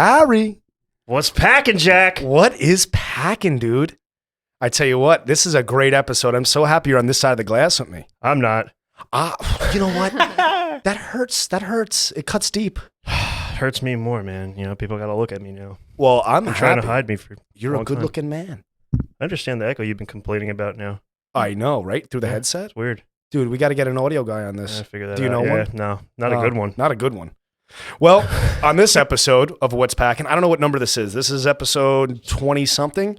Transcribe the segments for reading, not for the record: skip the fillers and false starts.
Larry. What's packing, Jack? What is packing, dude? I tell you what, this is a great episode. I'm so happy you're on this side of the glass with me. I'm not. You know what? That hurts. That hurts. It cuts deep. Hurts me more, man. You know, people got to look at me now. Well, I'm trying to hide me for You're a long time. good-looking man. I understand the echo you've been complaining about now. I know, right? Through the headset? It's weird. Dude, we got to get an audio guy on this. I figured that Do you out. know one? No, not a good one. Not a good one. Well, on this episode of What's Packing, I don't know what number this is. This is episode 20-something.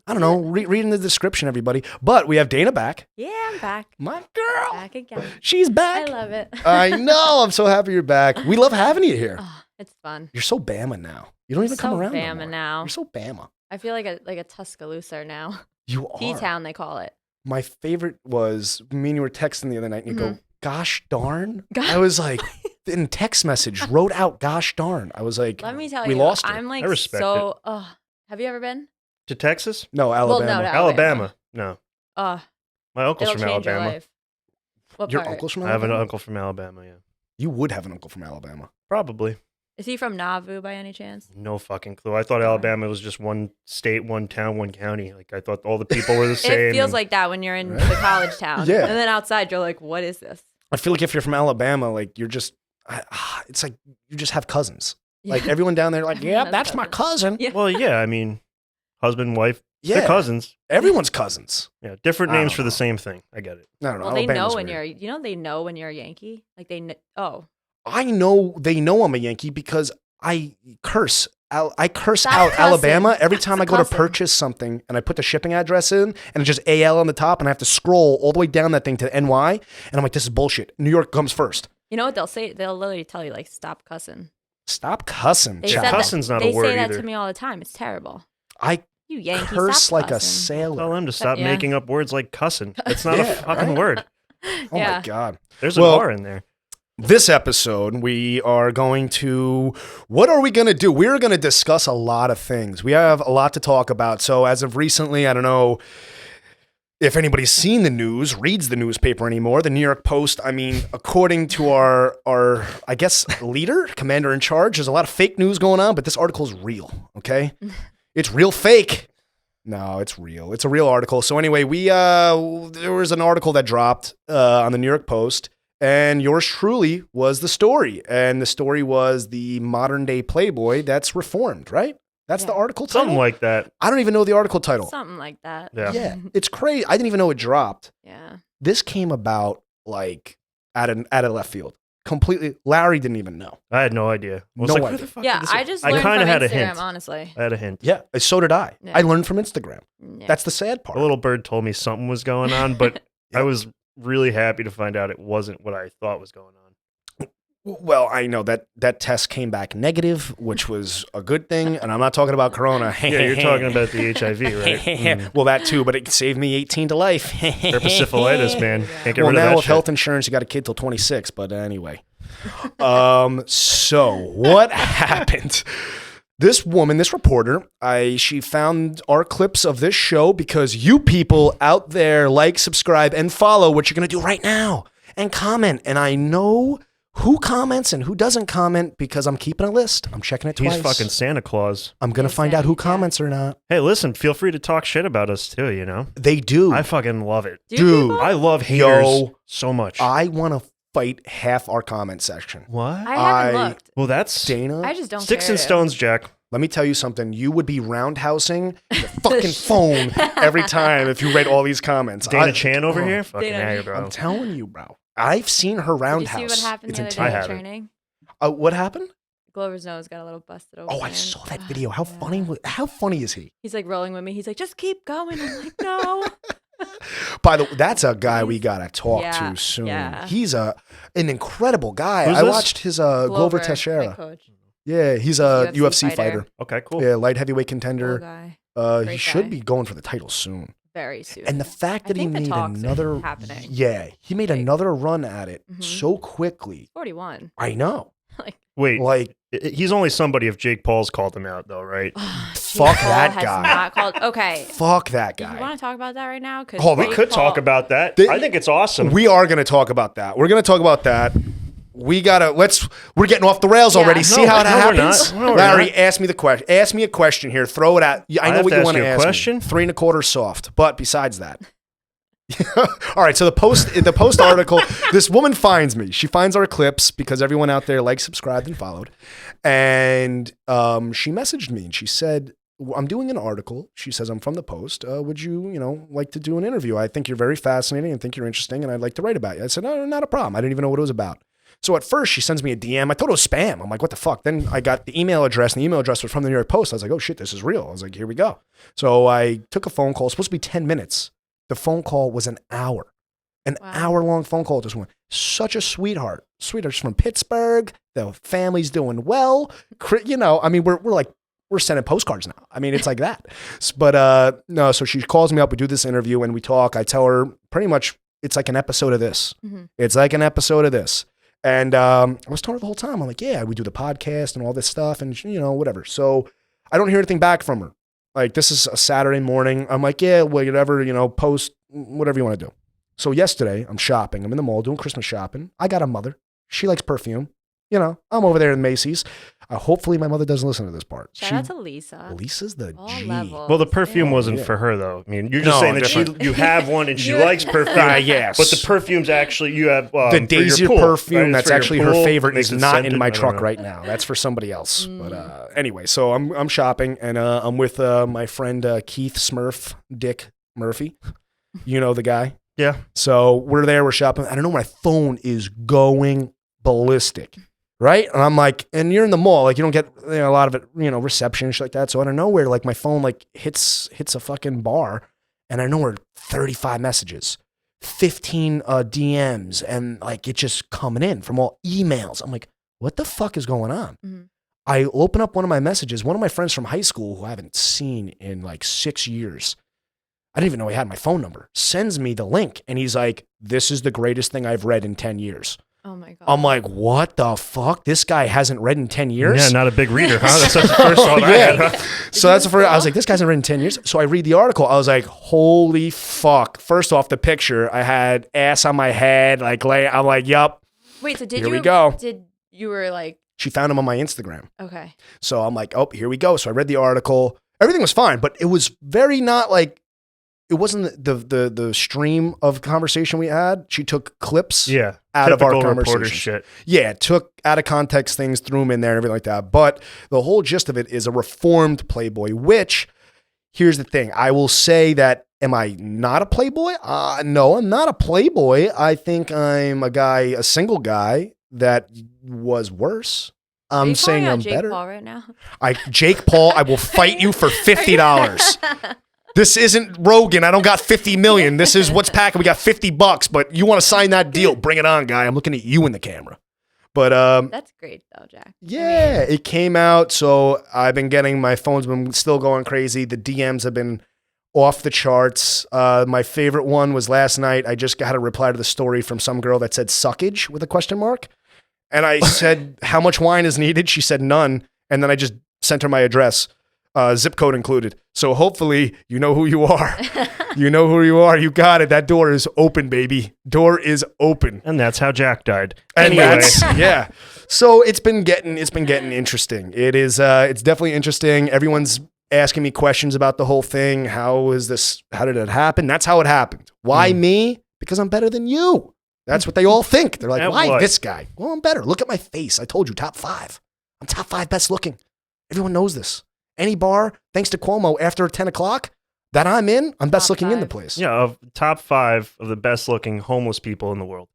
I don't know. Read in the description, everybody. But we have Dana back. Yeah, I'm back. My girl. Back again. She's back. I love it. I know. I'm so happy you're back. We love having you here. Oh, it's fun. You're so Bama now. You don't even come around Bama no more. now. You're so Bama. I feel like a Tuscaloosa now. You are. T-Town, they call it. My favorite was me and you were texting the other night and you go, gosh darn. God. I was like, in text message, wrote out gosh darn. I was like, Let me tell we you, lost it. I'm like I respect so. Have you ever been? To Texas? No, Alabama. Well, no, Alabama. No. My uncle's It'll from change your Alabama. life. What Your part? uncle's from I have Alabama? an uncle from Alabama, yeah. You would have an uncle from Alabama. Probably. Is he from Nauvoo by any chance? No fucking clue. I thought Alabama was just one state, one town, one county. Like, I thought all the people were the same. It feels like that when you're in the college town. Yeah. And then outside, you're like, what is this? I feel like if you're from Alabama, like you're just, it's like you just have cousins. Like everyone down there, like, yeah, that's my cousin. Yeah. Well, yeah, I mean, husband, wife, Yeah. they're cousins. Everyone's cousins. Yeah, different I names don't for know. the same thing. I get it. I don't know. Well, they know Alabama's when weird. they know when you're a Yankee. Like I know they know I'm a Yankee because I curse. I curse Stop out cussing. Alabama every time I go to Cussing. purchase something and I put the shipping address in and it's just AL on the top and I have to scroll all the way down that thing to NY and I'm like, this is bullshit. New York comes first. You know what they'll say? They'll literally tell you, like, stop cussing. Stop cussing, They child. said that- cussing's not a they word say that either. to me all the time. It's terrible. I You Yankee, curse stop like a cussing. sailor. Tell them to stop Yeah. making up words like cussing. It's not Yeah, a fucking right? word. Oh Yeah. my God. There's an Well- R in there. This episode, we are going to, what are we going to do? We're going to discuss a lot of things. We have a lot to talk about. So as of recently, I don't know if anybody's seen the news, reads the newspaper anymore, the New York Post, I mean, according to our I guess, leader, commander in charge, there's a lot of fake news going on, but this article is real, okay? It's real fake. No, it's real. It's a real article. So anyway, there was an article that dropped on the New York Post, and yours truly was the story. And the story was the modern day Playboy that's reformed, right? That's the Yeah. article title? Something like that. I don't even know the article title. Something like that. Yeah. Yeah, it's crazy. I didn't even know it dropped. Yeah. This came about like out of left field. Completely. Larry didn't even know. I had no idea. I was No like, idea. who the fuck Yeah, did this- I just I learned kinda from had a Instagram, hint. honestly. I had a hint. Yeah, so did I. Yeah. I learned from Instagram. Yeah. That's the sad part. A little bird told me something was going on, but I was really happy to find out it wasn't what I thought was going on. Well, I know that test came back negative, which was a good thing. And I'm not talking about Corona. Yeah, you're talking about the HIV, right? Mm. Well, that too, but it saved me 18 to life. Herpes man. Can't get Well, rid of now that with shit. health insurance, you got a kid till 26. But anyway, so what happened? This woman, this reporter, she found our clips of this show because you people out there like, subscribe, and follow what you're gonna do right now and comment. And I know who comments and who doesn't comment because I'm keeping a list. I'm checking it twice. He's fucking Santa Claus. I'm gonna He's find out who Santa, yeah. comments or not. Hey, listen, feel free to talk shit about us too, you know? They do. I fucking love it. Do Dude. people? I love haters Yo, so much. I want to fight half our comment section. What? I haven't I- looked. Well, that's Dana, I just don't sticks care and to. stones, Jack. let me tell you something. You would be roundhousing your fucking phone every time if you read all these comments. Dana Chan over oh, here? Fucking Dana. A, bro. I'm telling you, bro. I've seen her Did you roundhouse. see what happened It's the other day I at haven't. training? What happened? Glover's nose got a little busted open. Oh, I saw that video. How funny? How funny is he? He's like rolling with me. He's like, just keep going. I'm like, no. By the way, that's a guy we gotta talk Yeah, to soon. yeah. He's an incredible guy. Who's I this? watched his Glover my Teixeira. coach. Yeah, he's a UFC, UFC fighter. fighter. Okay, cool. Yeah, light heavyweight Cool contender. guy. He Great should guy. be going for the title soon. Very soon. And the fact that he think the made talks are another happening. Yeah, he made Like- another run at it Mhm. so quickly. 41. I know. Like, Wait, Like, he's only somebody if Jake Paul's called him out, though, right? Fuck Paul that has guy. Not called. Okay. fuck that Do you guy. want to talk about that right now? Hold on. We could talk about that. They- I think it's awesome. We are going to talk about that. We're going to talk about that. we're getting off the rails Yeah. already. See how it No, we're happens? not. No, we're Larry, not. ask me the question. Ask me a question here. Throw it out. I know have what to you ask want to you a ask question? me. 3 1/4 soft. But besides that. All right, so the post article, this woman finds me. She finds our clips because everyone out there liked, subscribed, and followed. And she messaged me and she said, I'm doing an article. She says, I'm from the Post. Would you, like to do an interview? I think you're very fascinating and think you're interesting, and I'd like to write about you. I said, no, not a problem. I didn't even know what it was about. So at first, she sends me a DM. I thought it was spam. I'm like, what the fuck? Then I got the email address, and the email address was from the New York Post. I was like, oh shit, this is real. I was like, here we go. So I took a phone call. It was supposed to be 10 minutes. The phone call was an hour. An hour-long phone call with this woman. Such a sweetheart. Sweetheart's from Pittsburgh. The family's doing well. We're sending postcards now. I mean, it's like that. But no, so she calls me up. We do this interview and we talk. I tell her pretty much it's like an episode of this. Mm-hmm. It's like an episode of this. And I was telling her the whole time, I'm like, yeah, we do the podcast and all this stuff and, whatever. So I don't hear anything back from her. Like, this is a Saturday morning. I'm like, yeah, whatever, post, whatever you want to do. So yesterday, I'm shopping. I'm in the mall doing Christmas shopping. I got a mother. She likes perfume. I'm over there in Macy's. Hopefully my mother doesn't listen to this part. Shout out to Lisa. Lisa's the All G. levels. Well, the perfume Yeah. wasn't for her, though. I mean, you're just saying that different. you have one and she likes perfume. Yes. But the perfume's actually, you have The for Daisy your pool, perfume, right? It's that's for your actually her pool, favorite, makes is it not scented. in my I don't truck know. right now. That's for somebody else. But anyway, so I'm shopping and I'm with my friend Keith Smurf Dick Murphy. You know the guy? Yeah. So we're there, we're shopping. I don't know, my phone is going ballistic. Right? And I'm like, and you're in the mall, like you don't get a lot of it, reception and shit like that. So out of nowhere, like my phone like hits a fucking bar, and I know we're 35 messages, 15 DMs, and like it's just coming in from all emails. I'm like, what the fuck is going on? Mm-hmm. I open up one of my messages. One of my friends from high school who I haven't seen in like 6 years, I didn't even know he had my phone number, sends me the link, and he's like, this is the greatest thing I've read in 10 years. Oh my God. I'm like, what the fuck? This guy hasn't read in 10 years? Yeah, not a big reader, huh? That's the first one I had. Huh? So that's the first, I was like, this guy hasn't read in 10 years. So I read the article. I was like, holy fuck. First off, the picture, I had ass on my head. I'm like, yup. Wait, so Here we go. You were like, she found him on my Instagram. okay. So I'm like, oh, here we go. So I read the article. Everything was fine, but it was very not like, it wasn't the stream of conversation we had. She took clips out of our conversation. Shit. Yeah, took out of context things, threw them in there and everything like that. But the whole gist of it is a reformed playboy, which, here's the thing. I will say that, am I not a playboy? No, I'm not a playboy. I think I'm a single guy that was worse. I'm saying I'm Jake better. Paul right now? Jake Paul, I will fight you for $50. This isn't Rogan. I don't got 50 million. This is what's Pac'n. We got $50, but you want to sign that deal? Bring it on, guy. I'm looking at you in the camera. But that's great though, Jack. Yeah, it came out. So I've been getting, my phone's been still going crazy. The DMs have been off the charts. My favorite one was last night. I just got a reply to the story from some girl that said suckage with a question mark. And I said, how much wine is needed? She said none. And then I just sent her my address. Zip code included. So hopefully you know who you are. You know who you are. You got it. That door is open, baby. Door is open. And that's how Jack died. And anyway. yeah. So it's been getting interesting. It is it's definitely interesting. Everyone's asking me questions about the whole thing. How did it happen? That's how it happened. Why me? Because I'm better than you. That's what they all think. They're like, why this guy? Well, I'm better. Look at my face. I told you, top 5. I'm top 5 best looking. Everyone knows this. Any bar, thanks to Cuomo, after 10 o'clock that I'm in, I'm best looking in the place. Yeah, of top 5 of the best looking homeless people in the world.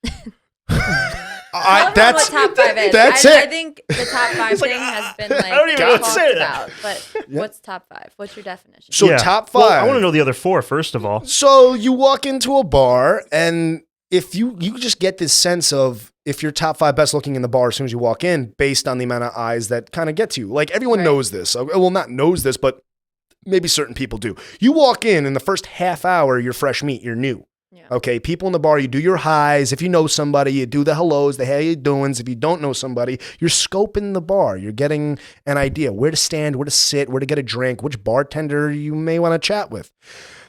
That's what top 5 is. That's I it. think the top 5 thing has been like I don't even know what to say to talked that. about. But what's top 5? What's your definition? So top 5. Well, I want to know the other 4 first of all. So you walk into a bar, and if you just get this sense of if you're top 5 best looking in the bar as soon as you walk in, based on the amount of eyes that kind of get to you. Like everyone knows this. Well, not knows this, but maybe certain people do. You walk in the first half hour, you're fresh meat, you're new. Yeah. Okay, people in the bar, you do your highs. If you know somebody, you do the hellos, the how you doings. If you don't know somebody, you're scoping the bar. You're getting an idea where to stand, where to sit, where to get a drink, which bartender you may want to chat with.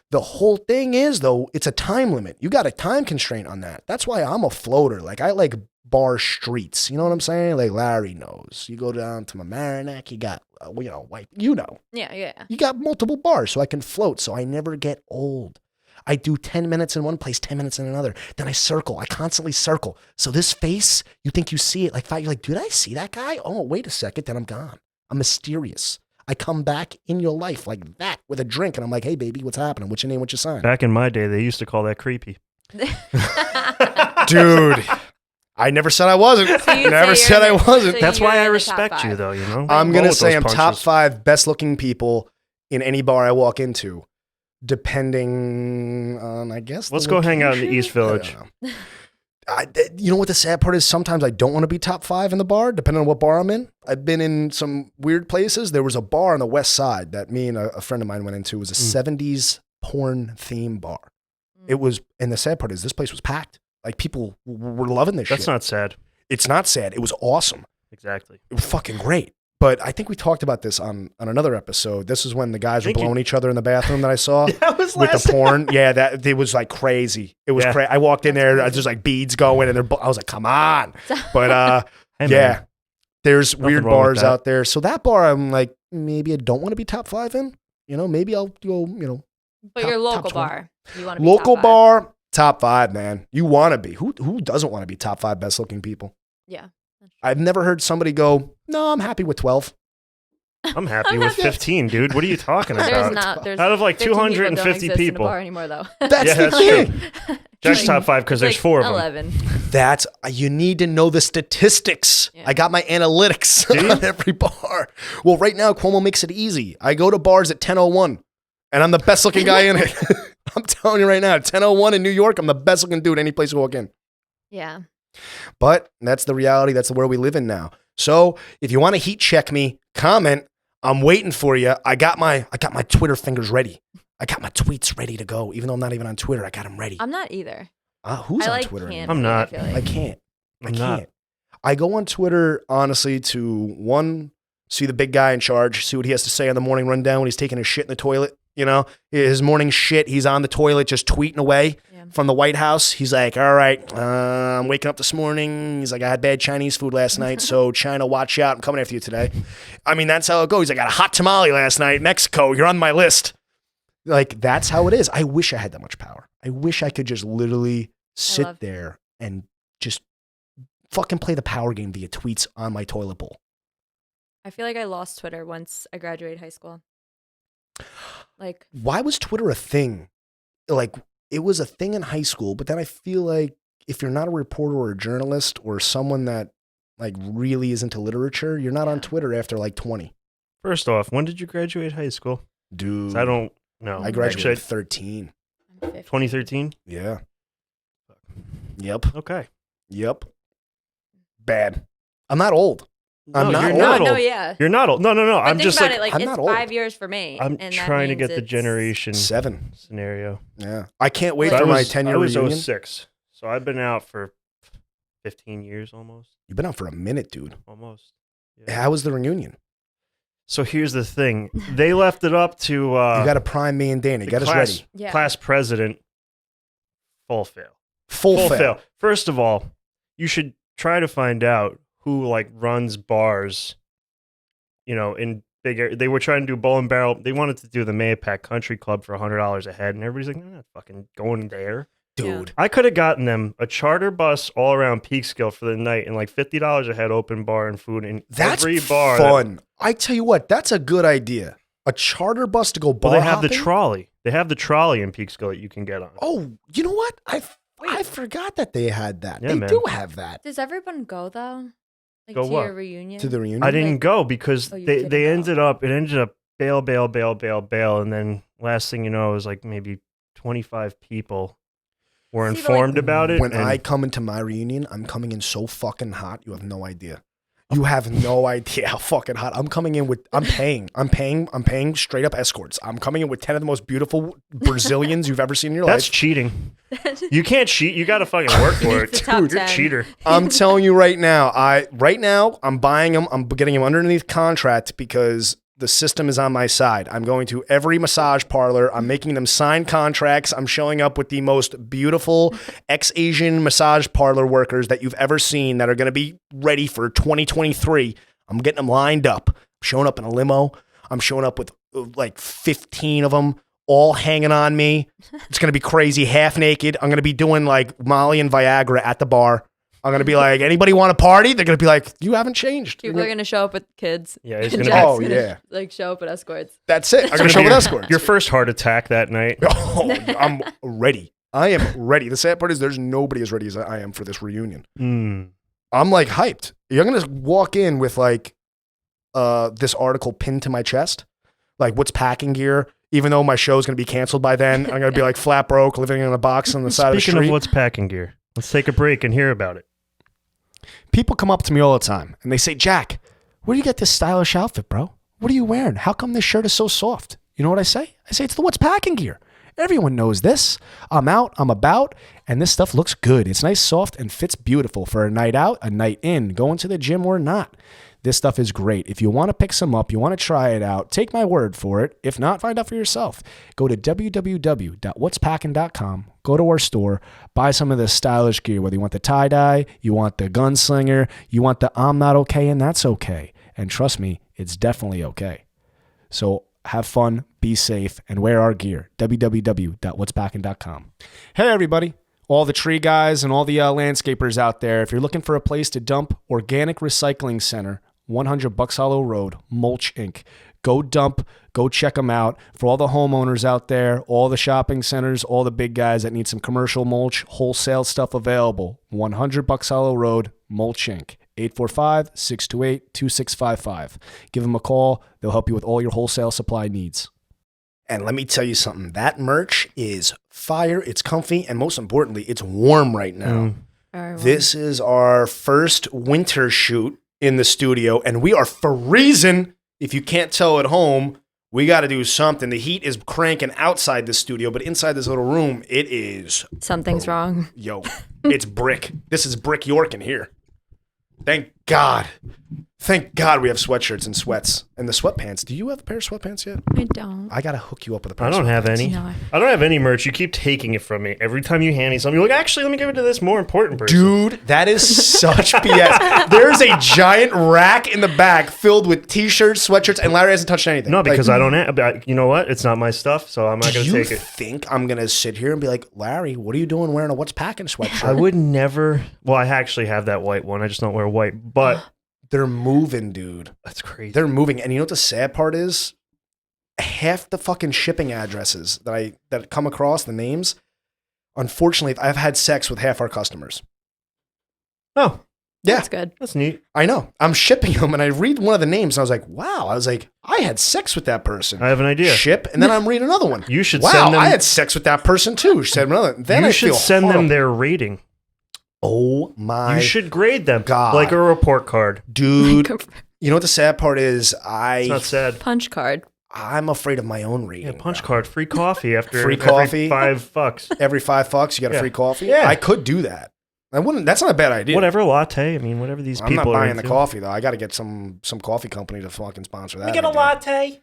The whole thing is, though, it's a time limit. You got a time constraint on that. That's why I'm a floater. Like, I like bar streets. You know what I'm saying? Like Larry knows. You go down to Mamaroneck, you got, white, Yeah. you got multiple bars so I can float so I never get old. I do 10 minutes in one place, 10 minutes in another. Then I circle. I constantly circle. So this face, you think you see it like five. You're like, did I see that guy? Oh, wait a second. Then I'm gone. I'm mysterious. I come back in your life like that with a drink. And I'm like, hey, baby, what's happening? What's your name? What's your sign? Back in my day, they used to call that creepy. Dude, I never said I wasn't. So you'd Never say said I you're the- wasn't. so That's you're why I in the top respect you, five. though, you know? I'm Roll going to with say those I'm top punches. 5 best looking people in any bar I walk into, depending on, I guess. Let's go hang out in the location? East Village. I don't know. You know what the sad part is? Sometimes I don't want to be top 5 in the bar, depending on what bar I'm in. I've been in some weird places. There was a bar on the west side that me and a friend of mine went into. It was a 70s porn theme bar. It was, and the sad part is this place was packed. Like people were loving this shit. That's not sad. It's not sad. It was awesome. Exactly. It was fucking great. But I think we talked about this on another episode. This is when the guys were Thank you. blowing each other in the bathroom that I saw. That was With last the porn, yeah, that it was like crazy. It was Yeah. crazy. I walked in That's there, crazy. there's like beads going, and I was like, "Come on!" But Hey, yeah, man. there's Nothing weird wrong with bars that. out there. So that bar, I'm like, maybe I don't want to be top 5 in. Maybe I'll go. But Top- your top local 20. bar, you want to be Local top 5. bar, top 5, man. You want to be. Who doesn't want to be top 5 best looking people? Yeah. I've never heard somebody go, "No, I'm happy with 12." I'm happy with 15, dude. What are you talking There's about? not. There's Out of like 15 people don't 250 exist in the people. bar anymore, though. That's Yeah, the that's thing. Jack's top 5 because there's Like 4 of them. 11. That's you need to know the statistics. Yeah. I got my analytics Do you? on every bar. Well, right now Cuomo makes it easy. I go to bars at 10:01, and I'm the best looking guy in it. I'm telling you right now, 10:01 in New York, I'm the best looking dude any place you walk in. Yeah. But that's the reality. That's the world we live in now. So if you want to heat check me, comment. I'm waiting for you. I got my Twitter fingers ready. I got my tweets ready to go. Even though I'm not even on Twitter, I got them ready. I'm not either. Who's I on like Twitter? can't anymore? I'm be, not. I feel I like. can't. I'm not. I go on Twitter, honestly, to one, see the big guy in charge, see what he has to say on the morning rundown when he's taking his shit in the toilet. His morning shit, he's on the toilet just tweeting away Yeah. from the White House. He's like, all right, I'm waking up this morning. He's like, I had bad Chinese food last night, so China, watch out. I'm coming after you today. I mean, that's how it goes. I got a hot tamale last night. Mexico, you're on my list. Like, that's how it is. I wish I had that much power. I wish I could just literally sit love- there and just fucking play the power game via tweets on my toilet bowl. I feel like I lost Twitter once I graduated high school. Like, Why was Twitter a thing? Like, it was a thing in high school, but then I feel like if you're not a reporter or a journalist or someone that like really is into literature, you're not on Yeah. Twitter after like 20. First off, when did you graduate high school? 'Cause Dude, I don't know. I graduated Actually, at 13. I'm 50. 2013? Yeah. Yep. Okay. Yep. Bad. I'm not old. I'm No, not you're old. not No, old. yeah. You're not old. No. But I'm think just about like, it, like I'm it's not old. 5 years for me. I'm and that trying to means get the it's- generation 7. scenario. Yeah. I can't wait Like- for I my was, 10-year I was reunion. 06. So I've been out for 15 years almost. You've been out for a minute, dude. Almost. Yeah. How was the reunion? So here's the thing. They left it up to You got to prime me and Danny. the Get us class, ready. Yeah. class president. Full fail. Full fail. First of all, you should try to find out who like runs bars, in big area. They were trying to do Bowl and Barrel. They wanted to do the Mayapack Country Club for $100 a head, and everybody's like, I'm not fucking going there. Dude. I could have gotten them a charter bus all around Peekskill for the night and like $50 a head, open bar and food in That's every bar. fun. I tell you what, that's a good idea. A charter bus to go bar Well, they have the hopping? trolley. They have the trolley in Peekskill that you can get on. Oh, you know what? I forgot that they had that. Yeah, they man. do have that. Does everyone go though? Like Go to what? your reunion? To the reunion? I didn't Like- go because Oh, you they couldn't they go. ended up bail, and then last thing you know, it was like maybe 25 people were See, but, informed like, about it. When and I come into my reunion, I'm coming in so fucking hot. You have no idea. You have no idea how fucking hot. I'm coming in with, I'm paying straight up escorts. I'm coming in with 10 of the most beautiful Brazilians you've ever seen in your that's life. cheating. You can't cheat. You got to fucking work for it. It's the top Dude, you're a 10. cheater. I'm telling you right now, I'm buying them. I'm getting them underneath contract because The system is on my side. I'm going to every massage parlor. I'm making them sign contracts. I'm showing up with the most beautiful ex-Asian massage parlor workers that you've ever seen that are going to be ready for 2023. I'm getting them lined up. I'm showing up in a limo. I'm showing up with like 15 of them all hanging on me. It's going to be crazy, half naked. I'm going to be doing like Molly and Viagra at the bar. I'm going to be like, anybody want to party? They're going to be like, you haven't changed. People are going to show up with kids. Yeah, he's and gonna Jack's Oh, gonna, yeah. like show up with escorts. That's it. I'm going to show up with escorts. Your first heart attack that night. Oh, I'm ready. I am ready. The sad part is there's nobody as ready as I am for this reunion. I'm like hyped. You're going to walk in with like this article pinned to my chest. Like what's Pac'n gear? Even though my show's going to be canceled by then, I'm going to be like flat broke, living in a box on the side of the street. Speaking of what's Pac'n gear, let's take a break and hear about it. People come up to me all the time and they say, Jack, where do you get this stylish outfit, bro? What are you wearing? How come this shirt is so soft? You know what I say? I say, it's the what's Pac'n gear. Everyone knows this. I'm out, I'm about, and this stuff looks good. It's nice, soft, and fits beautiful for a night out, a night in, going to the gym or not. This stuff is great. If you want to pick some up, you want to try it out, take my word for it. If not, find out for yourself. Go to www.whatspackin.com, go to our store, buy some of this stylish gear, whether you want the tie-dye, you want the gunslinger, you want the I'm not okay and that's okay. And trust me, it's definitely okay. So have fun, be safe, and wear our gear. www.whatspackin.com. Hey, everybody. All the tree guys and all the landscapers out there, if you're looking for a place to dump, Organic Recycling Center, 100 Bucks Hollow Road, Mulch Inc. Go dump, go check them out. For all the homeowners out there, all the shopping centers, all the big guys that need some commercial mulch, wholesale stuff available, 100 Bucks Hollow Road, Mulch Inc. 845-628-2655. Give them a call. They'll help you with all your wholesale supply needs. And let me tell you something. That merch is fire. It's comfy. And most importantly, it's warm right now. This is our first winter shoot in the studio. And we are freezing. If you can't tell at home, we got to do something. The heat is cranking outside the studio. But inside this little room, it is... Something's wrong. Yo, it's brick. This is brick York in here. Thank God. Thank God we have sweatshirts and sweats. And the sweatpants. Do you have a pair of sweatpants yet? I don't. I got to hook you up with a pair I of don't have sweatpants. any. No. I don't have any merch. You keep taking it from me. Every time you hand me something, you're like, actually, let me give it to this more important person. Dude, that is such BS. There's a giant rack in the back filled with t-shirts, sweatshirts, and Larry hasn't touched anything. No, because I don't have, you know what? It's not my stuff, so I'm not going to take Do you it. think I'm going to sit here and be like, Larry, what are you doing wearing a What's Pac'n sweatshirt? I would never. Well, I actually have that white one. I just don't wear white, but They're moving, dude. that's crazy. They're moving. And you know what the sad part is? Half the fucking shipping addresses that come across, the names, unfortunately, I've had sex with half our customers. Oh, Yeah, That's good. that's neat. I know. I'm shipping them, and I read one of the names, and I was like, wow. I was like, I had sex with that person. I have an idea. Ship, and then I'm reading another one. You should wow, send them. I had sex with that person too. She said another. Then you I should feel send them horrible. their rating. Oh my You should grade them God. like a report card. dude. You know what the sad part is? It's not sad. Punch card. I'm afraid of my own reading. Yeah, punch bro. card, free coffee after Free every coffee. $5. Every $5, you got a Yeah. free coffee. Yeah. I could do that. I wouldn't. That's not a bad idea. Whatever latte. I mean, whatever these I'm not people are buying the into. coffee though. I got to get some coffee company to fucking sponsor that. Get a idea. latte.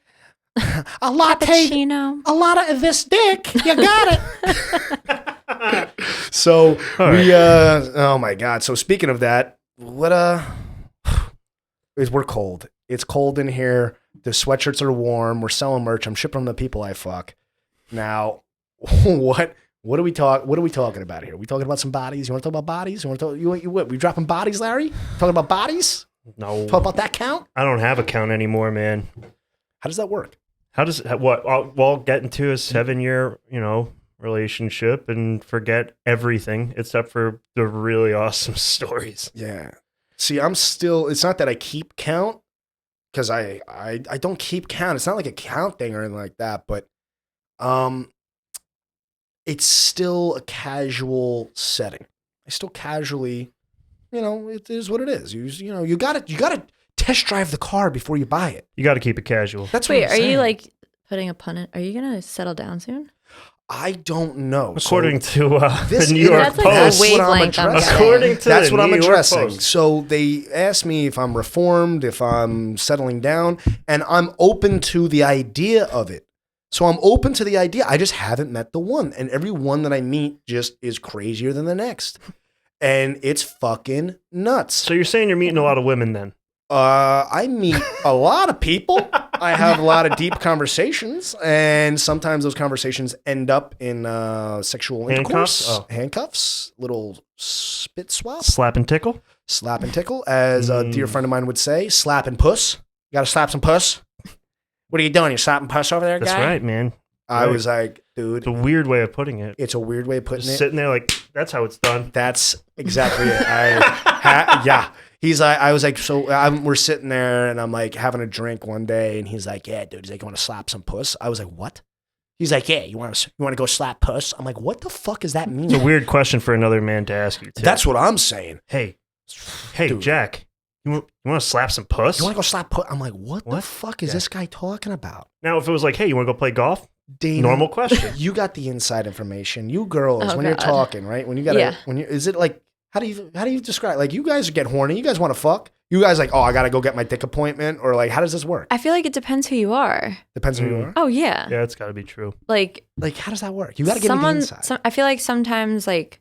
A latte. Cappuccino. A lot of this dick. You got it. So All we oh my God. So speaking of that, we're cold. It's cold in here. The sweatshirts are warm. We're selling merch. I'm shipping them to people I fuck. Now, what are we talking about here? We talking about some bodies? You want to talk about bodies? You want to talk? You what? We dropping bodies, Larry? Talking about bodies? No. Talk about that count? I don't have a count anymore, man. How does that work? How does what? We'll get into a 7-year, relationship and forget everything except for the really awesome stories. Yeah. See, I'm still. It's not that I keep count because I don't keep count. It's not like a count thing or anything like that. But it's still a casual setting. I still casually, it is what it is. You gotta test drive the car before you buy it. You got to keep it casual. That's what Wait, I'm are saying. you like putting a pun in? Are you going to settle down soon? I don't know. According to this the New York That's like Post. a what I'm wavelength I'm addressing. getting. According to That's the what I'm New York addressing. Post. So they asked me if I'm reformed, if I'm settling down, and I'm open to the idea of it. So I'm open to the idea. I just haven't met the one. And every one that I meet just is crazier than the next. And it's fucking nuts. So you're saying you're meeting a lot of women then? I meet a lot of people. I have a lot of deep conversations, and sometimes those conversations end up in sexual intercourse, Handcuffs? Oh. handcuffs, little spit swap, Slap and tickle? slap and tickle, as a dear friend of mine would say, slap and puss. You got to slap some puss. What are you doing? You slapping puss over there, guy? That's right, man. I Right. was like, dude, It's a weird way of putting it. it's a weird way of putting Just it. sitting there like, that's how it's done. That's exactly it. Yeah. He's like, I was like, so we're sitting there and I'm like having a drink one day and he's like, yeah, dude, he's like, you want to slap some puss? I was like, what? He's like, yeah, you want to go slap puss? I'm like, what the fuck does that mean? It's a weird question for another man to ask you, too. That's what I'm saying. Hey, Dude. Jack, you want to slap some puss? You want to go slap puss? I'm like, what the What? fuck is Yeah. this guy talking about? Now, if it was like, hey, you want to go play golf? Dana, Normal question. You got the inside information. You girls, Oh, when you're God. talking, right? When you got Yeah. is it like, how do you describe? Like, you guys get horny. You guys want to fuck. You guys like, oh, I gotta go get my dick appointment, or like, how does this work? I feel like it depends who you are. Depends who you are. Oh yeah. Yeah, it's got to be true. Like Like, how does that work? You gotta get me the inside. I feel like sometimes like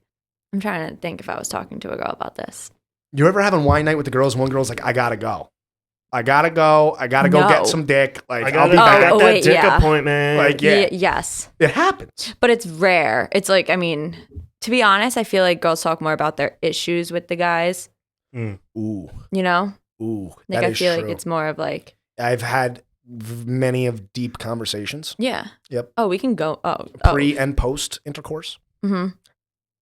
I'm trying to think if I was talking to a girl about this. You ever having wine night with the girls? One girl's like, I gotta go. I gotta go go No. get some dick. Like, I I'll got be back. that wait, dick yeah. appointment. Like, yeah, Yes. it happens. But it's rare. It's like, I mean, to be honest, I feel like girls talk more about their issues with the guys, Ooh, you know? ooh. Like that I is feel true. like it's more of like, I've had many of deep conversations, yeah. Yep. Oh, we can go. pre and post intercourse. hmm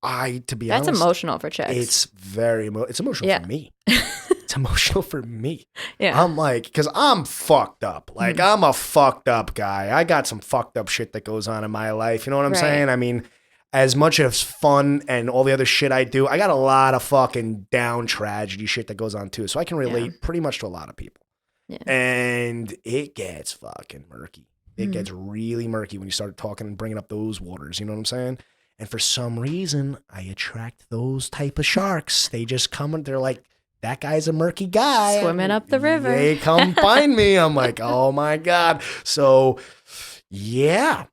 To be That's honest, emotional for chicks. it's very it's emotional Yeah. for me. It's emotional for me. yeah. I'm like, because I'm fucked up. Like, I'm a fucked up guy. I got some fucked up shit that goes on in my life. You know what I'm Right. saying? I mean, as much as fun and all the other shit I do, I got a lot of fucking down tragedy shit that goes on too. So I can relate pretty much to a lot of people. Yeah. And it gets fucking murky. It Mhm. gets really murky when you start talking and bringing up those waters. You know what I'm saying? And for some reason, I attract those type of sharks. They just come and they're like, that guy's a murky guy. Swimming up the river. They come find me. I'm like, oh my God. So, yeah.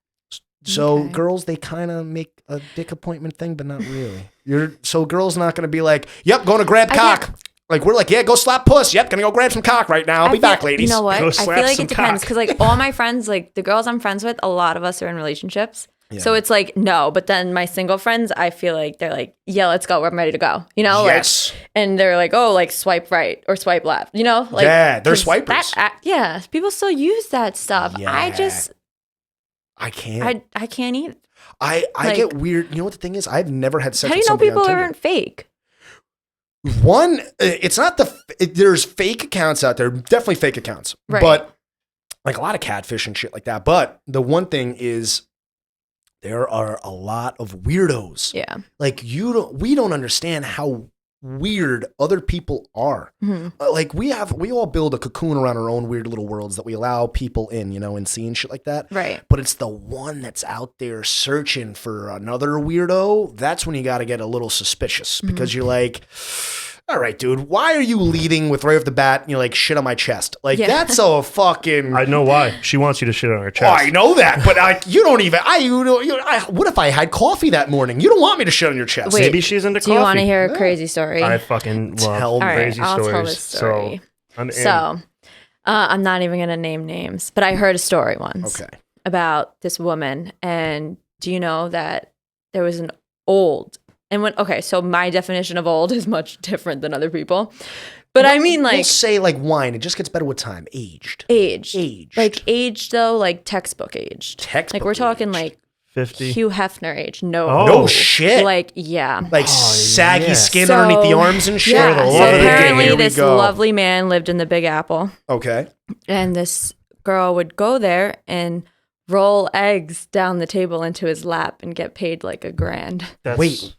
So Okay. girls, they kind of make a dick appointment thing, but not really. So girls not going to be like, yep, going to grab I cock. Like, we're like, yeah, go slap puss. Yep, going to go grab some cock right now. I'll be I feel- back, ladies. You know what? Go I slap feel like some it depends cock. because like all my friends, like the girls I'm friends with, a lot of us are in relationships. So Yeah. it's like no, but then my single friends, I feel like they're like, yeah, let's go, I'm ready to go. You know, Yes. like, and they're like, oh, like swipe right or swipe left. You know, like Yeah, they're 'cause swipers. Yeah, people still use that stuff. I Yeah. just, I can't. I can't eat. I like- get weird. You know what the thing is? I've never had sex How do with you know somebody people on Tinder. aren't fake? One, it's not there's fake accounts out there, definitely fake accounts, Right. but like a lot of catfish and shit like that. But the one thing is, there are a lot of weirdos. Yeah. Like we don't understand how weird other people are. Mhm. Like we all build a cocoon around our own weird little worlds that we allow people in, you know, and see and shit like that. Right. But it's the one that's out there searching for another weirdo. That's when you got to get a little suspicious because you're like, all right, dude, why are you leading with right off the bat, you know, like shit on my chest? Like Yeah. that's a fucking. I know why. She wants you to shit on her Oh, chest. I know that, but you don't even. What if I had coffee that morning? You don't want me to shit on your chest. Wait, Maybe she's into Do you want to coffee. hear a Yeah. crazy story? I fucking love Tell me. All right, crazy I'll stories. tell this story. So I'm in. So, I'm not even going to name names, but I heard a story once Okay. about this woman. And do you know that there was an old, and so my definition of old is much different than other people. But I mean, we'll like, say like wine. It just gets better with time. Aged. aged. Like, aged though, like textbook aged. Textbook Like, we're talking aged. like 50. Hugh Hefner age. No. Oh. No shit. Like, yeah. Like Oh, saggy yes. skin So- underneath the arms and shit. Yeah. the So love of the game. apparently, Here we this go. lovely man lived in the Big Apple. Okay. And this girl would go there and roll eggs down the table into his lap and get paid like $1,000. That's, Wait,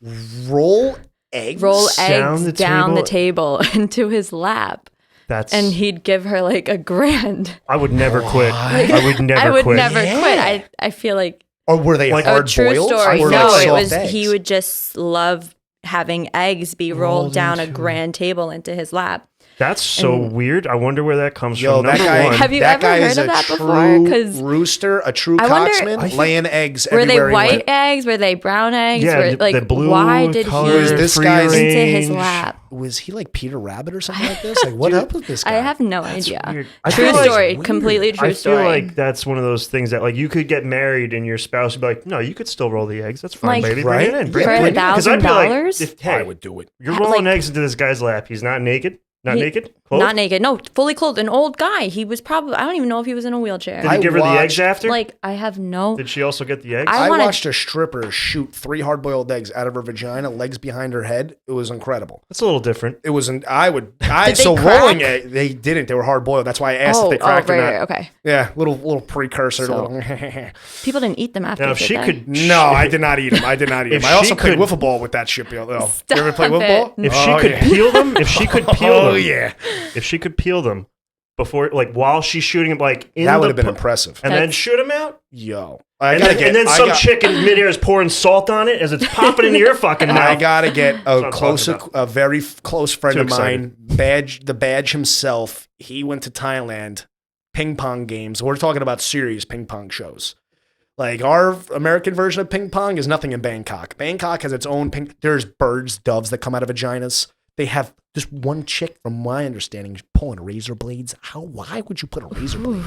roll eggs? Roll Down eggs the down the table? table into his lap. That's. And he'd give her like $1,000. I would never quit. What? I would never I would quit. never Yeah. quit. I feel like Or were they Like, hard True boiled? story. Or No, like it soft was eggs? he would just love having eggs be rolled Rolled down a into- grand table into his lap. That's so weird. I wonder where that comes Yo, from. that Number guy, one, Have you that ever guy heard is of a that before? true 'Cause rooster, a true I wonder- cocksman, laying eggs Were they everywhere he white went. eggs? Were they brown eggs? yeah, Were, the, like, the blue why did color, he Was this free guy's- range. into his lap? Was he like Peter Rabbit or something like this? Like, what up with this guy? I have no That's idea. weird. I True feel like- story, weird. completely true I feel story. like that's one of those things that like you could get married and your spouse would be like, no, you could still roll the eggs. That's fine, Like- baby. Right? Bring it in. Yeah, Bring For it in. 'Cause I'd be like, $1,000? if, I hey, would do it. you're rolling like- eggs into this guy's lap. He's not naked. Not He- naked. Clothed? Not naked. No, fully clothed. An old guy. He was probably, I don't even know if he was in a wheelchair. Did he give her the eggs watched- after? Like, I have no. Did she also get the eggs? I I wanna- watched a stripper shoot 3 hard-boiled eggs out of her vagina, legs behind her head. It was incredible. That's a little different. It was an. Did they So crack? rolling it, they didn't. They were hard-boiled. That's why I asked if they cracked or not. right, okay. Yeah, little precursor. So- to little People didn't eat them after. Now, if did she they? could, No, I did not eat them. I did not eat If them. I also she played could- wiffle ball with that shit. Though. You Stop ever play wiffle it. ball? if she Oh, could yeah. peel them, if she could peel them, Oh yeah, if she could peel them before, like while she's shooting them, like in that the would have been pu- impressive. and then That's- shoot them out. Yo, And then some chick in midair is pouring salt on it as it's popping into your fucking I mouth. gotta get what I'm a close, talking a very close friend Too of mine, the badge himself. He went to Thailand, ping pong games. We're talking about serious ping pong shows. Like our American version of ping pong is nothing in Bangkok. Bangkok has its own ping. There's birds, doves that come out of vaginas. They have this one chick, from my understanding, pulling razor blades. Why would you put a razor blade?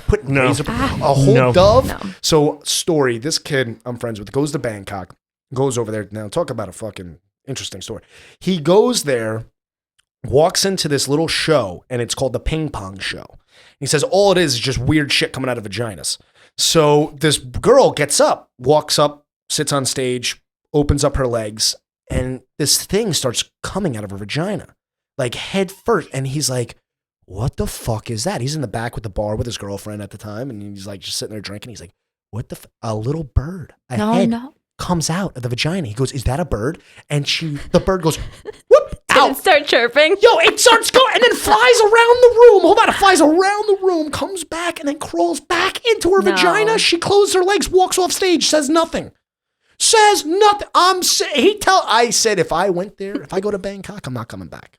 Put No. razor a whole No. dove. No. So story. This kid I'm friends with goes to Bangkok, goes over there. Now talk about a fucking interesting story. He goes there, walks into this little show, and it's called the Ping Pong Show. He says all it is just weird shit coming out of vaginas. So this girl gets up, walks up, sits on stage, opens up her legs, and this thing starts coming out of her vagina, like head first. And he's like, what the fuck is that? He's in the back with the bar with his girlfriend at the time, and he's like just sitting there drinking. He's like, what the a little bird, a head No. comes out of the vagina. He goes, is that a bird? And the bird goes, whoop, Did it out. start chirping? Yo, it starts going and then flies around the room. Hold on, it flies around the room, comes back, and then crawls back into her No. vagina. She closes her legs, walks off stage, says nothing. Says nothing. I said, if I went there, if I go to Bangkok, I'm not coming back.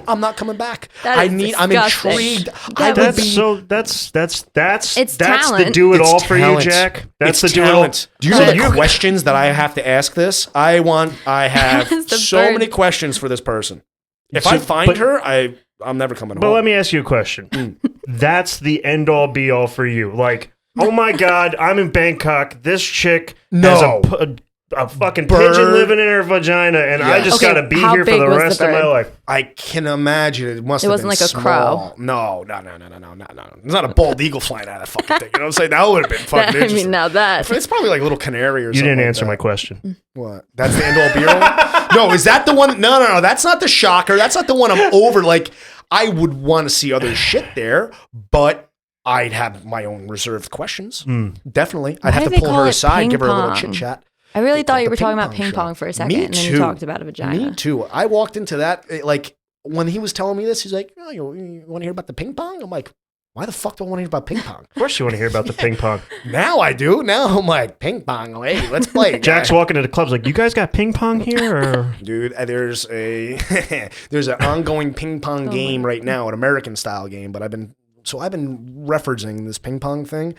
I'm not coming back. That is I'm disgusting. intrigued. That I would That's be so. That's It's the talent. do it It's all for you, talent. Jack. That's It's the do it all. talent. Do you know But- the questions that I have to ask this? I have It's the so bird. many questions for this person. If So- I find but- her, I'm never coming But home. let me ask you a question. Mm. That's the end all be all for you. Like, oh my God, I'm in Bangkok. This chick has No. a fucking Bird. pigeon living in her vagina, and I Yes. just Okay, got to be how here for big the was the rest of my bird? life. I can imagine it must It have wasn't been like a small. crow. No. It's not a bald eagle flying out of that fucking thing. You know what I'm saying? That would have been fucking I interesting. mean, now that. It's probably like a little canary or You something. didn't like answer that. my question. What? That's the end all be all? No, is that the one? No. That's not the shocker. That's not the one I'm over. Like, I would want to see other shit there, but I'd have my own reserved questions. Definitely. I'd Why have do to they pull call her it aside, ping give her a little pong? chit chat. I really It's thought like you the were talking about ping ping pong pong for a show. second, Me and then you too. talked about a vagina. Me too. I walked into that, like, when he was telling me this, he's like, oh, you want to hear about the ping pong? I'm like, why the fuck do I want to hear about ping pong? Of course, you want to hear about the ping pong. Now I do. Now I'm like, ping pong, hey, let's play. Jack's guy. walking to the clubs like, you guys got ping pong here? Or? Dude, there's there's an ongoing ping pong game right now, an American style game, but I've been referencing this ping pong thing.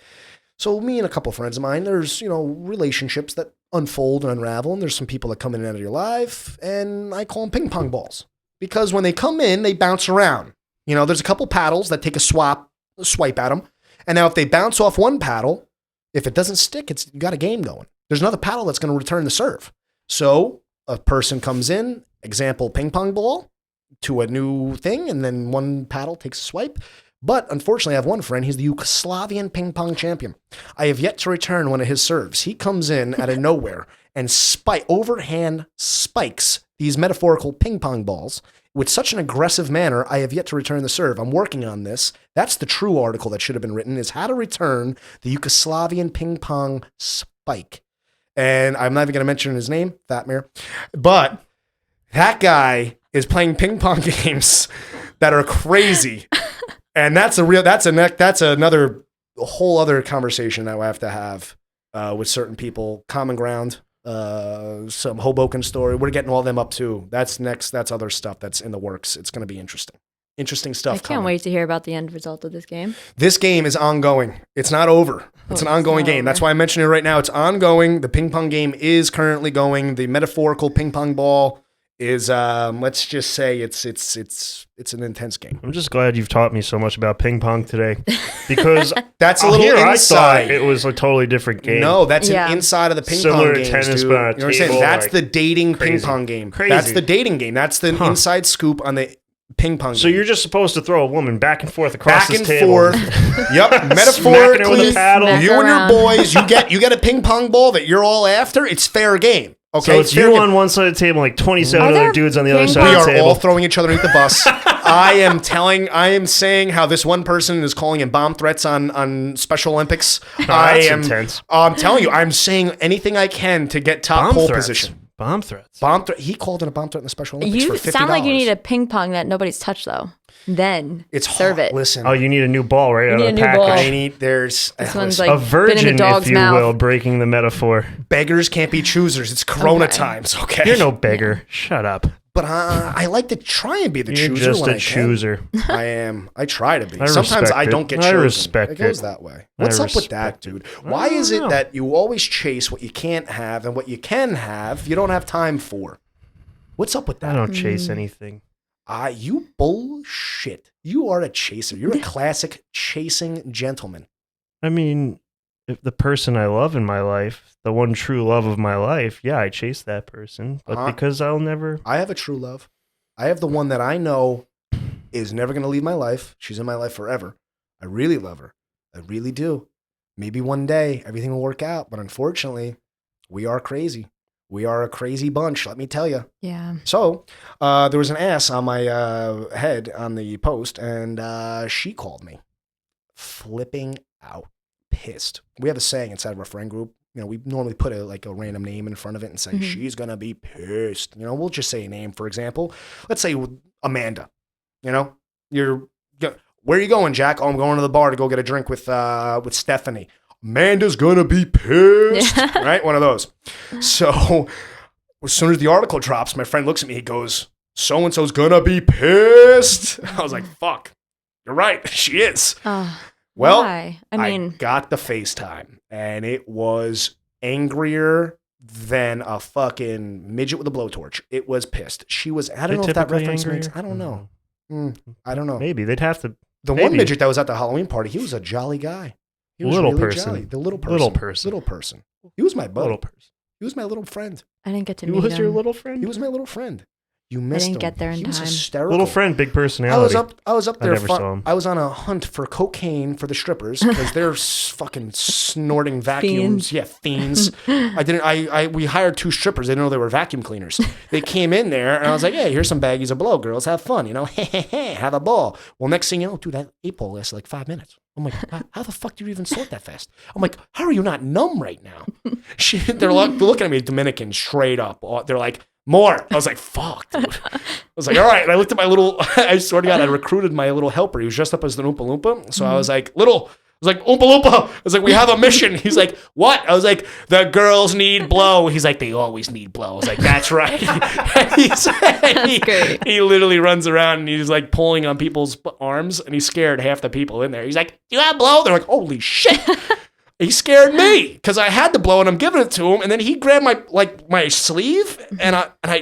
So me and a couple friends of mine, there's, relationships that unfold and unravel, and there's some people that come in and out of your life, and I call them ping pong balls. Because when they come in, they bounce around. There's a couple paddles that take a swipe at them. And now if they bounce off one paddle, if it doesn't stick, you got a game going. There's another paddle that's going to return the serve. So a person comes in, example, ping pong ball, to a new thing, and then one paddle takes a swipe. But unfortunately, I have one friend. He's the Yugoslavian ping pong champion. I have yet to return one of his serves. He comes in out of nowhere and overhand spikes these metaphorical ping pong balls with such an aggressive manner. I have yet to return the serve. I'm working on this. That's the true article that should have been written, is how to return the Yugoslavian ping pong spike. And I'm not even going to mention his name, Fatmir. But that guy is playing ping pong games that are crazy. And that's another whole other conversation that I have to have. with certain people. Common Ground, some Hoboken story. We're getting all them up too. That's next. That's other stuff that's in the works. It's going to be interesting. Interesting stuff. I can't coming. wait to hear about the end result of this game. This game is ongoing. It's not over. It's an ongoing game. That's why I'm mentioning it right now. It's ongoing. The ping pong game is currently going. The metaphorical ping pong ball is let's just say it's an intense game. I'm just glad you've taught me so much about ping pong today, because that's a little here inside. I thought it was a totally different game. No, that's an inside of the ping Similar pong to games, tennis, dude. but on a You know what I'm table, saying? That's like, the dating crazy. ping pong game. Crazy. That's the dating game. That's the inside scoop on the ping pong game. So you're just supposed to throw a woman back and forth across back this and table. forth. Yep, Smacking her with metaphorically. a paddle. Smack You and around. your boys, you get a ping pong ball that you're all after. It's fair game. Okay, So it's fair you game. on one side of the table, like 27 Are other there dudes on the other ping side We of are the table. all throwing each other underneath the bus. I am saying how this one person is calling in bomb threats on Special Olympics. That's intense. I'm telling you, I'm saying anything I can to get top Bomb pole threats. position. Bomb threats. Bomb threat. He called in a bomb threat in the Special Olympics for You $50. sound like you need a ping pong that nobody's touched though. Then It's serve hard. it. Listen, Oh, you need a new ball right out need of a the new package. ball. I need. There's This one's listen, like A virgin, been in a dog's if you mouth. will, breaking the metaphor. beggars can't be choosers. It's Corona Okay. times. Okay, You're no beggar. Shut up. But I like to try and be the You're chooser just when a I can. chooser. I am. I try to be. I Sometimes respect I don't it. get I chosen. respect It goes it. that way. I What's up with that, respect it. dude? Why don't is it know. that you always chase what you can't have and what you can have you don't have time for? What's up with I that? don't chase anything. You bullshit. You are a chaser. You're a classic chasing gentleman. I mean, if the person I love in my life, the one true love of my life, yeah, I chase that person. But because I'll never... I have a true love. I have the one that I know is never going to leave my life. She's in my life forever. I really love her. I really do. Maybe one day everything will work out, but unfortunately, we are crazy. We are a crazy bunch, let me tell you. Yeah. So there was an ass on my head on the post, and she called me, flipping out, pissed. We have a saying inside of our friend group. You know, we normally put a random name in front of it and say, she's going to be pissed. You know, we'll just say a name, for example. Let's say Amanda. You know, where are you going, Jack? Oh, I'm going to the bar to go get a drink with Stephanie. Amanda's going to be pissed. Right? One of those. So as soon as the article drops, my friend looks at me. He goes, so-and-so's going to be pissed. I was like, fuck. You're right. She is. Well, Why? I got the FaceTime, and it was angrier than a fucking midget with a blowtorch. It was pissed. She was, I don't know if that typically reference angrier? makes, I don't know. I don't know. Maybe they'd have to... The one midget that was at the Halloween party, he was a jolly guy. He was Little really person. jolly. The little person. Little person. Little person. He was my buddy. Little person. He was my little friend. I didn't get to He meet was him. your little friend? He was my little friend. You missed him. didn't get there in He was time. hysterical. Little friend, big personality. I was up there. never saw him. I was on a hunt for cocaine for the strippers because they're fucking snorting vacuums. Fiends. Yeah, fiends. We hired 2 strippers. They didn't know they were vacuum cleaners. They came in there and I was like, hey, here's some baggies of blow, girls. Have fun, you know, have a ball. Well, next thing you know, dude, that 8-ball lasted like 5 minutes. I'm like, how the fuck do you even sort that fast? I'm like, how are you not numb right now? They're looking at me, Dominican, straight up. They're like, more. I was like, fuck, dude. I was like, all right. And I looked at my little, I swear to God, I recruited my little helper. He was dressed up as the Oompa Loompa. So I was like, I was like, Oompa Loompa. I was like, we have a mission. He's like, what? I was like, the girls need blow. He's like, they always need blow. I was like, that's right. He literally runs around and he's like pulling on people's arms and he scared half the people in there. He's like, do you have blow? They're like, holy shit. He scared me because I had the blow and I'm giving it to him. And then he grabbed my sleeve and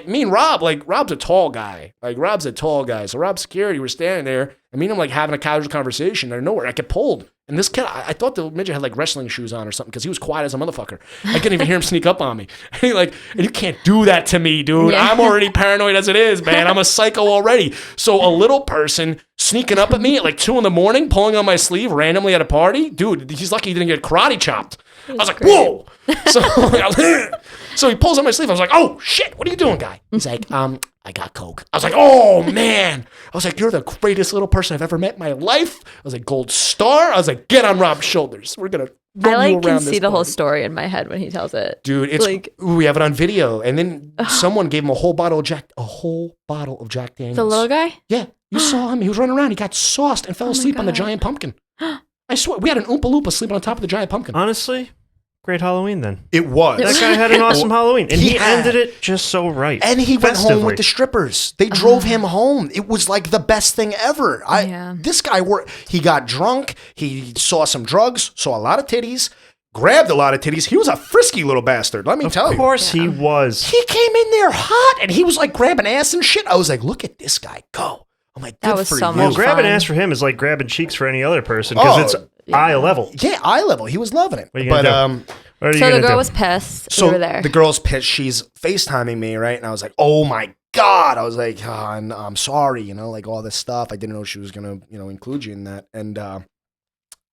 me and Rob, Rob's a tall guy. So Rob's security, we're standing there and me and him like having a casual conversation. Out of nowhere, I get pulled. And this kid, I thought the midget had like wrestling shoes on or something because he was quiet as a motherfucker. I couldn't even hear him sneak up on me. And you can't do that to me, dude. Yeah. I'm already paranoid as it is, man. I'm a psycho already. So a little person sneaking up at me at like 2 a.m, pulling on my sleeve randomly at a party, dude, he's lucky he didn't get karate chopped. I was like, whoa. So he pulls on my sleeve. I was like, oh shit, what are you doing, guy? He's like, I got coke. I was like, oh man. I was like, you're the greatest little person I've ever met in my life. I was like, gold star. I was like, get on Rob's shoulders. We're gonna run you around can this see the whole party. story in my head when he tells it. Dude, it's we have it on video. And then someone gave him a whole bottle of Jack Daniels. The little guy? Yeah, you saw him. He was running around. He got sauced and fell asleep on the giant pumpkin. I swear, we had an Oompa Loompa sleeping on top of the giant pumpkin. Honestly, great Halloween then. It was. That guy had an awesome Halloween, and he had. ended it just so right. And he went home Festively. with the strippers. They drove him home. It was like the best thing ever. This guy he got drunk. He saw some drugs, saw a lot of titties, grabbed a lot of titties. He was a frisky little bastard. Let me tell you. Of course he was. He came in there hot, and he was like grabbing ass and shit. I was like, look at this guy go. I'm like, good That was for so you. much Well, grabbing fun. ass for him is like grabbing cheeks for any other person because it's eye level. Yeah, eye level. He was loving it. What are you gonna do? What are you So the gonna girl do? was pissed. So we were there. the girl's pissed. She's FaceTiming me, right? And I was like, oh my God. I was like, oh, I'm sorry, like all this stuff. I didn't know she was going to, include you in that. And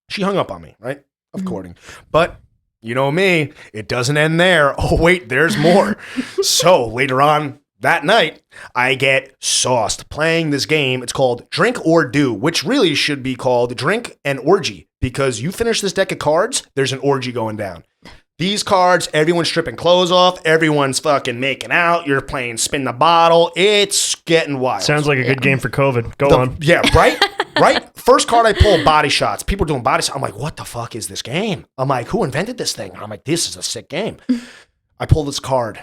she hung up on me, right? Of courting. But you know me, it doesn't end there. Oh, wait, there's more. So later on that night, I get sauced playing this game. It's called Drink or Do, which really should be called Drink and Orgy, because you finish this deck of cards, there's an orgy going down. These cards, everyone's stripping clothes off. Everyone's fucking making out. You're playing spin the bottle. It's getting wild. Sounds like a good game for COVID. Go on. Yeah, right? Right? First card I pull, body shots. People are doing body shots. I'm like, what the fuck is this game? I'm like, who invented this thing? I'm like, this is a sick game. I pull this card.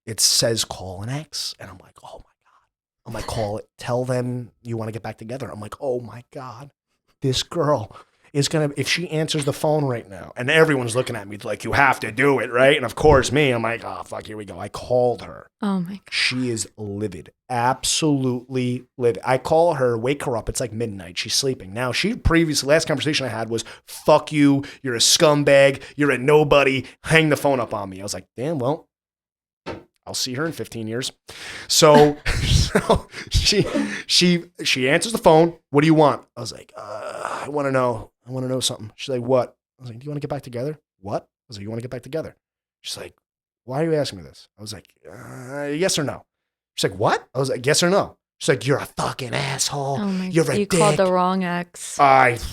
It says call an ex. And I'm like, oh my God. I'm like, call it. Tell them you want to get back together. I'm like, oh my God. This girl is going to, if she answers the phone right now, and everyone's looking at me like, you have to do it, right? And of course, me, I'm like, oh, fuck, here we go. I called her. Oh my God. She is livid. Absolutely livid. I call her, wake her up. It's like midnight. She's sleeping. Now, last conversation I had was, fuck you. You're a scumbag. You're a nobody. Hang the phone up on me. I was like, damn, well, I'll see her in 15 years. So, she answers the phone. What do you want? I was like, I want to know something. She's like, what? I was like, do you want to get back together? What? I was like, you want to get back together? She's like, why are you asking me this? I was like, yes or no. She's like, what? I was like, yes or no. She's like, you're a fucking asshole. Oh my You're God. a You dick. called the wrong ex.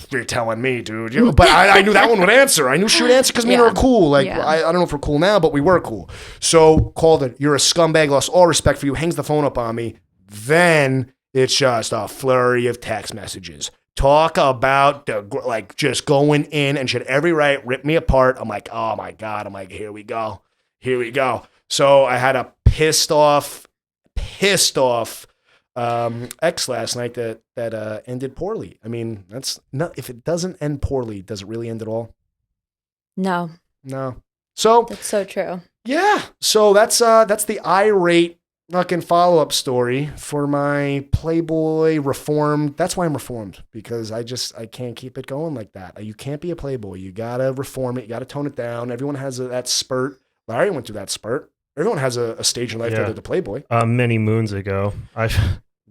You're telling me, dude. But I knew that one would answer. I knew she would answer because me and her were cool. Like, Yeah. I don't know if we're cool now, but we were cool. So called it, you're a scumbag, lost all respect for you, hangs the phone up on me. Then it's just a flurry of text messages. Talk about just going in and shit. Every right, rip me apart. I'm like, oh my God. I'm like, here we go. So I had a pissed off ex last night that ended poorly. I mean, that's not, if it doesn't end poorly, does it really end at all? No, No. So that's so true. yeah. So that's the irate fucking follow-up story for my Playboy reformed. That's why I'm reformed, because I can't keep it going like that. You can't be a Playboy. You gotta reform it. You gotta tone it down. Everyone has that spurt. Larry went through that spurt. Everyone has a stage in life that they're the Playboy. Many moons ago.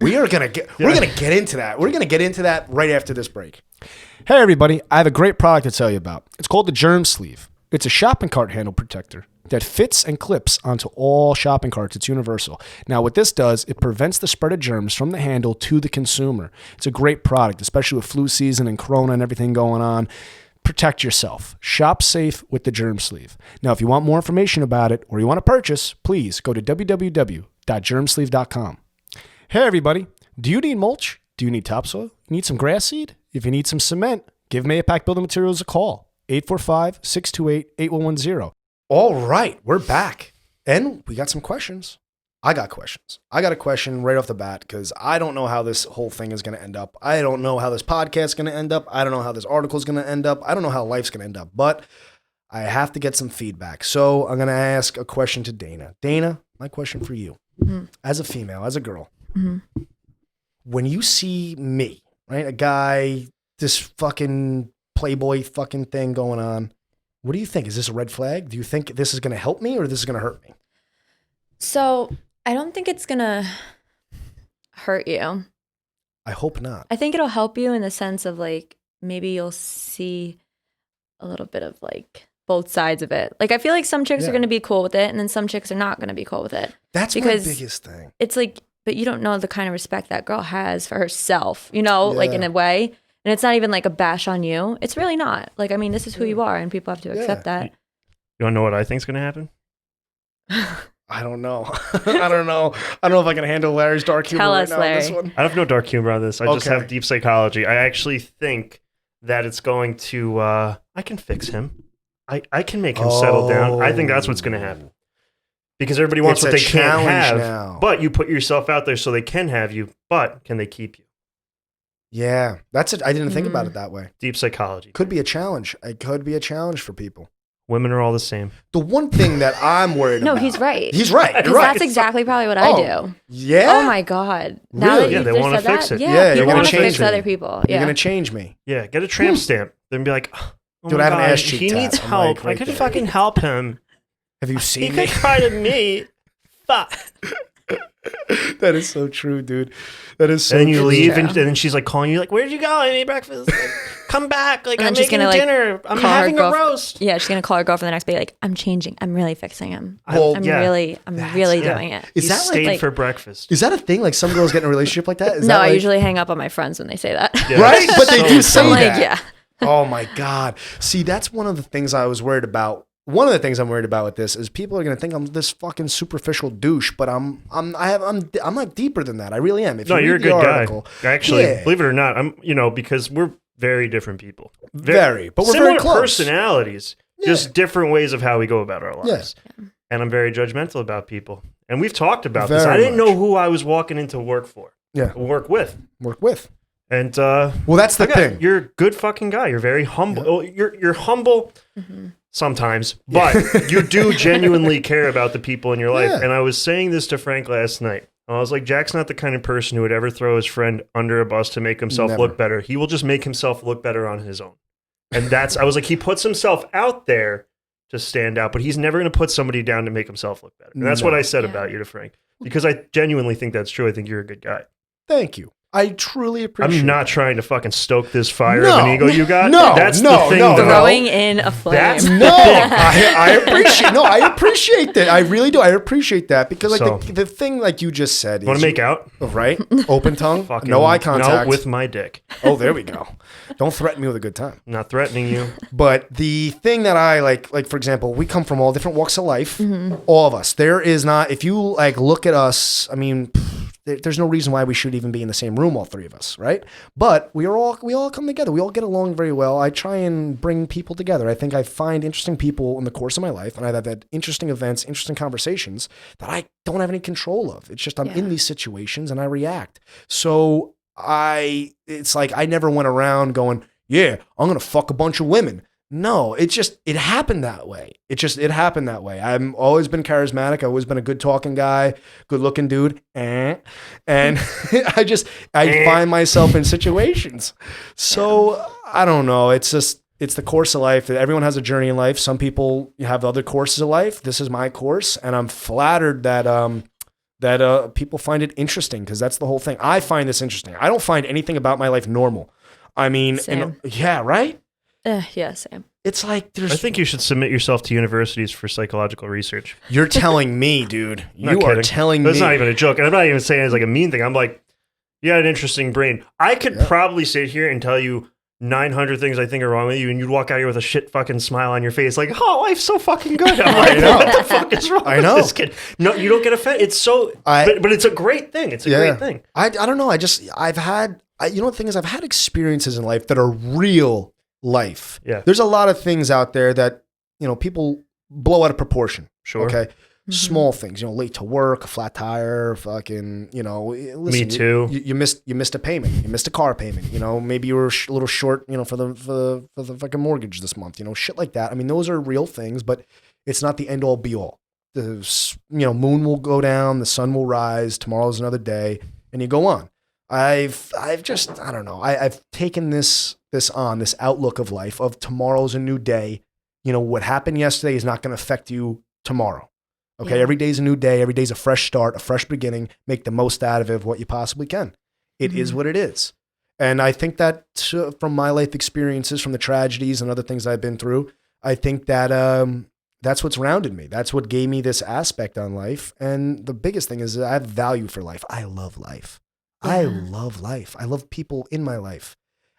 We're gonna get into that. We're gonna get into that right after this break. Hey everybody, I have a great product to tell you about. It's called the Germ Sleeve. It's a shopping cart handle protector that fits and clips onto all shopping carts. It's universal. Now what this does, it prevents the spread of germs from the handle to the consumer. It's a great product, especially with flu season and corona and everything going on. Protect yourself. Shop safe with the Germ Sleeve. Now, if you want more information about it or you want to purchase, please go to www.germsleeve.com. Hey, everybody. Do you need mulch? Do you need topsoil? You need some grass seed? If you need some cement, give Pac'n Building Materials a call. 845-628-8110. All right, we're back. And we got some questions. I got questions. I got a question right off the bat because I don't know how this whole thing is going to end up. I don't know how this podcast is going to end up. I don't know how this article is going to end up. I don't know how life's going to end up, but I have to get some feedback. So I'm going to ask a question to Dana. Dana, my question for you, as a female, as a girl, when you see me, right, a guy, this fucking Playboy fucking thing going on, what do you think? Is this a red flag? Do you think this is going to help me or this is going to hurt me? So I don't think it's gonna hurt you. I hope not. I think it'll help you in the sense of like maybe you'll see a little bit of like both sides of it. Like I feel like some chicks are gonna be cool with it, and then some chicks are not gonna be cool with it. That's because my biggest thing. It's like, but you don't know the kind of respect that girl has for herself, like in a way. And it's not even like a bash on you. It's really not. Like, I mean, this is who you are, and people have to accept that. You want to know what I think's gonna happen? I don't know. I don't know if I can handle Larry's dark humor Tell right us, now Larry. on this one. I have no dark humor on this. I just Okay. have deep psychology. I actually think that it's going to, I can fix him. I can make him settle down. I think that's what's going to happen. Because everybody wants what they can't have, now. but you put yourself out there so they can have you, but can they keep you? Yeah, that's it. I didn't think about it that way. Deep psychology. Could be a challenge. It could be a challenge for people. Women are all the same. The one thing that I'm worried about. No, he's right. He's right. You're Because right. that's exactly probably what I do. Yeah? Oh my God. Now Really? that Yeah, you they just wanna said fix that, it. Yeah, Yeah, you're people gonna want to change fix me. other people. You're Yeah. going to change me. Yeah, get a tramp stamp. Then be like, oh Dude, my I have an God, ass cheek he tat. needs I'm help. like right I could there. fucking help him. Have you He seen could me? cry to me. Fuck. That is so true, dude. That is so And then you true. leave, true. and then she's like calling you, like, "Where'd you go? I made breakfast. Like, come back. Like, And I'm then she's making gonna, like, dinner. I'm call her having a girlfriend- roast." Yeah, she's gonna call her girlfriend the next day, like, I'm changing. I'm really fixing him. Well, I'm yeah. really Yeah. doing it. Is He that stayed like, for breakfast? is that a thing? Like some girls get in a relationship like that? Is No, that I like, usually hang up on my friends when they say that. Yeah, Right? that's But they so do say I'm funny. like, that. yeah. Oh my God. See, that's one of the things I was worried about. One of the things I'm worried about with this is people are gonna think I'm this fucking superficial douche, but I'm like deeper than that. I really am. If No, you you're a read the good article, guy. Actually, Yeah. believe it or not, I'm. Because we're very different people. Very, but we're similar very close. personalities, just different ways of how we go about our Yeah. lives. And I'm very judgmental about people. And we've talked about this. Very I didn't much. know who I was walking into work for. Yeah. Work with. Work with. And Well, that's the thing. you're a good fucking guy. You're very humble. Oh, you're humble sometimes, but you do genuinely care about the people in your life. Yeah. And I was saying this to Frank last night. I was like, Jack's not the kind of person who would ever throw his friend under a bus to make himself Never. look better. He will just make himself look better on his own. And I was like, he puts himself out there to stand out, but he's never going to put somebody down to make himself look better. And that's what I said about you to Frank, because I genuinely think that's true. I think you're a good guy. Thank you. I truly appreciate I'm not that. trying to fucking stoke this fire No. of an ego you got. No, That's no, the thing, no, though. no. Throwing in a flame. That's No, I appreciate. No, I appreciate that. I really do. I appreciate that because, like, So- the thing, like you just said, is Want to make out? right? Open tongue, Fucking no eye contact. No, with my dick. Oh, there we go. Don't threaten me with a good time. I'm not threatening you. But the thing that I like for example, we come from all different walks of life. All of us. There is not. If you like look at us, I mean, there's no reason why we should even be in the same room, all three of us, right? But we all come together. We all get along very well. I try and bring people together. I think I find interesting people in the course of my life, and I've had interesting events, interesting conversations that I don't have any control of. It's just I'm in these situations and I react. So it's like I never went around going, yeah, I'm gonna fuck a bunch of women. No, it happened that way. It happened that way. I've always been charismatic. I've always been a good talking guy, good looking dude. And I find myself in situations. So I don't know. It's the course of life. Everyone has a journey in life. Some people have other courses of life. This is my course. And I'm flattered that people find it interesting, because that's the whole thing. I find this interesting. I don't find anything about my life normal. I mean, Same. yeah, right? Yeah, same. It's like I think you should submit yourself to universities for psychological research. You're telling me, dude. Not You are kidding. telling me. That's not even a joke. And I'm not even saying it as like a mean thing. I'm like, you got an interesting brain. I could probably sit here and tell you 900 things I think are wrong with you, and you'd walk out here with a shit fucking smile on your face, like, oh, life's so fucking good. I'm like, know. what the fuck is wrong with this kid? No, you don't get offended. It's so, but it's a great thing. It's a great thing. I don't know. I've had the thing is, I've had experiences in life that are real life. Yeah. There's a lot of things out there that, people blow out of proportion. Sure. Okay. Small things, late to work, a flat tire, fucking, listen, Me too. You missed a payment. You missed a car payment. Maybe you were a little short, for the fucking mortgage this month. Shit like that. I mean, those are real things, but it's not the end all be all. The moon will go down, the sun will rise. Tomorrow's another day, and you go on. I've just, I don't know. I've taken this outlook of life of tomorrow's a new day. What happened yesterday is not going to affect you tomorrow. Okay. Yeah. Every day's a new day. Every day's a fresh start, a fresh beginning. Make the most out of it, what you possibly can. It is what it is. And I think that from my life experiences, from the tragedies and other things I've been through, I think that that's what's rounded me. That's what gave me this aspect on life. And the biggest thing is I have value for life. I love life. I love life. I love people in my life.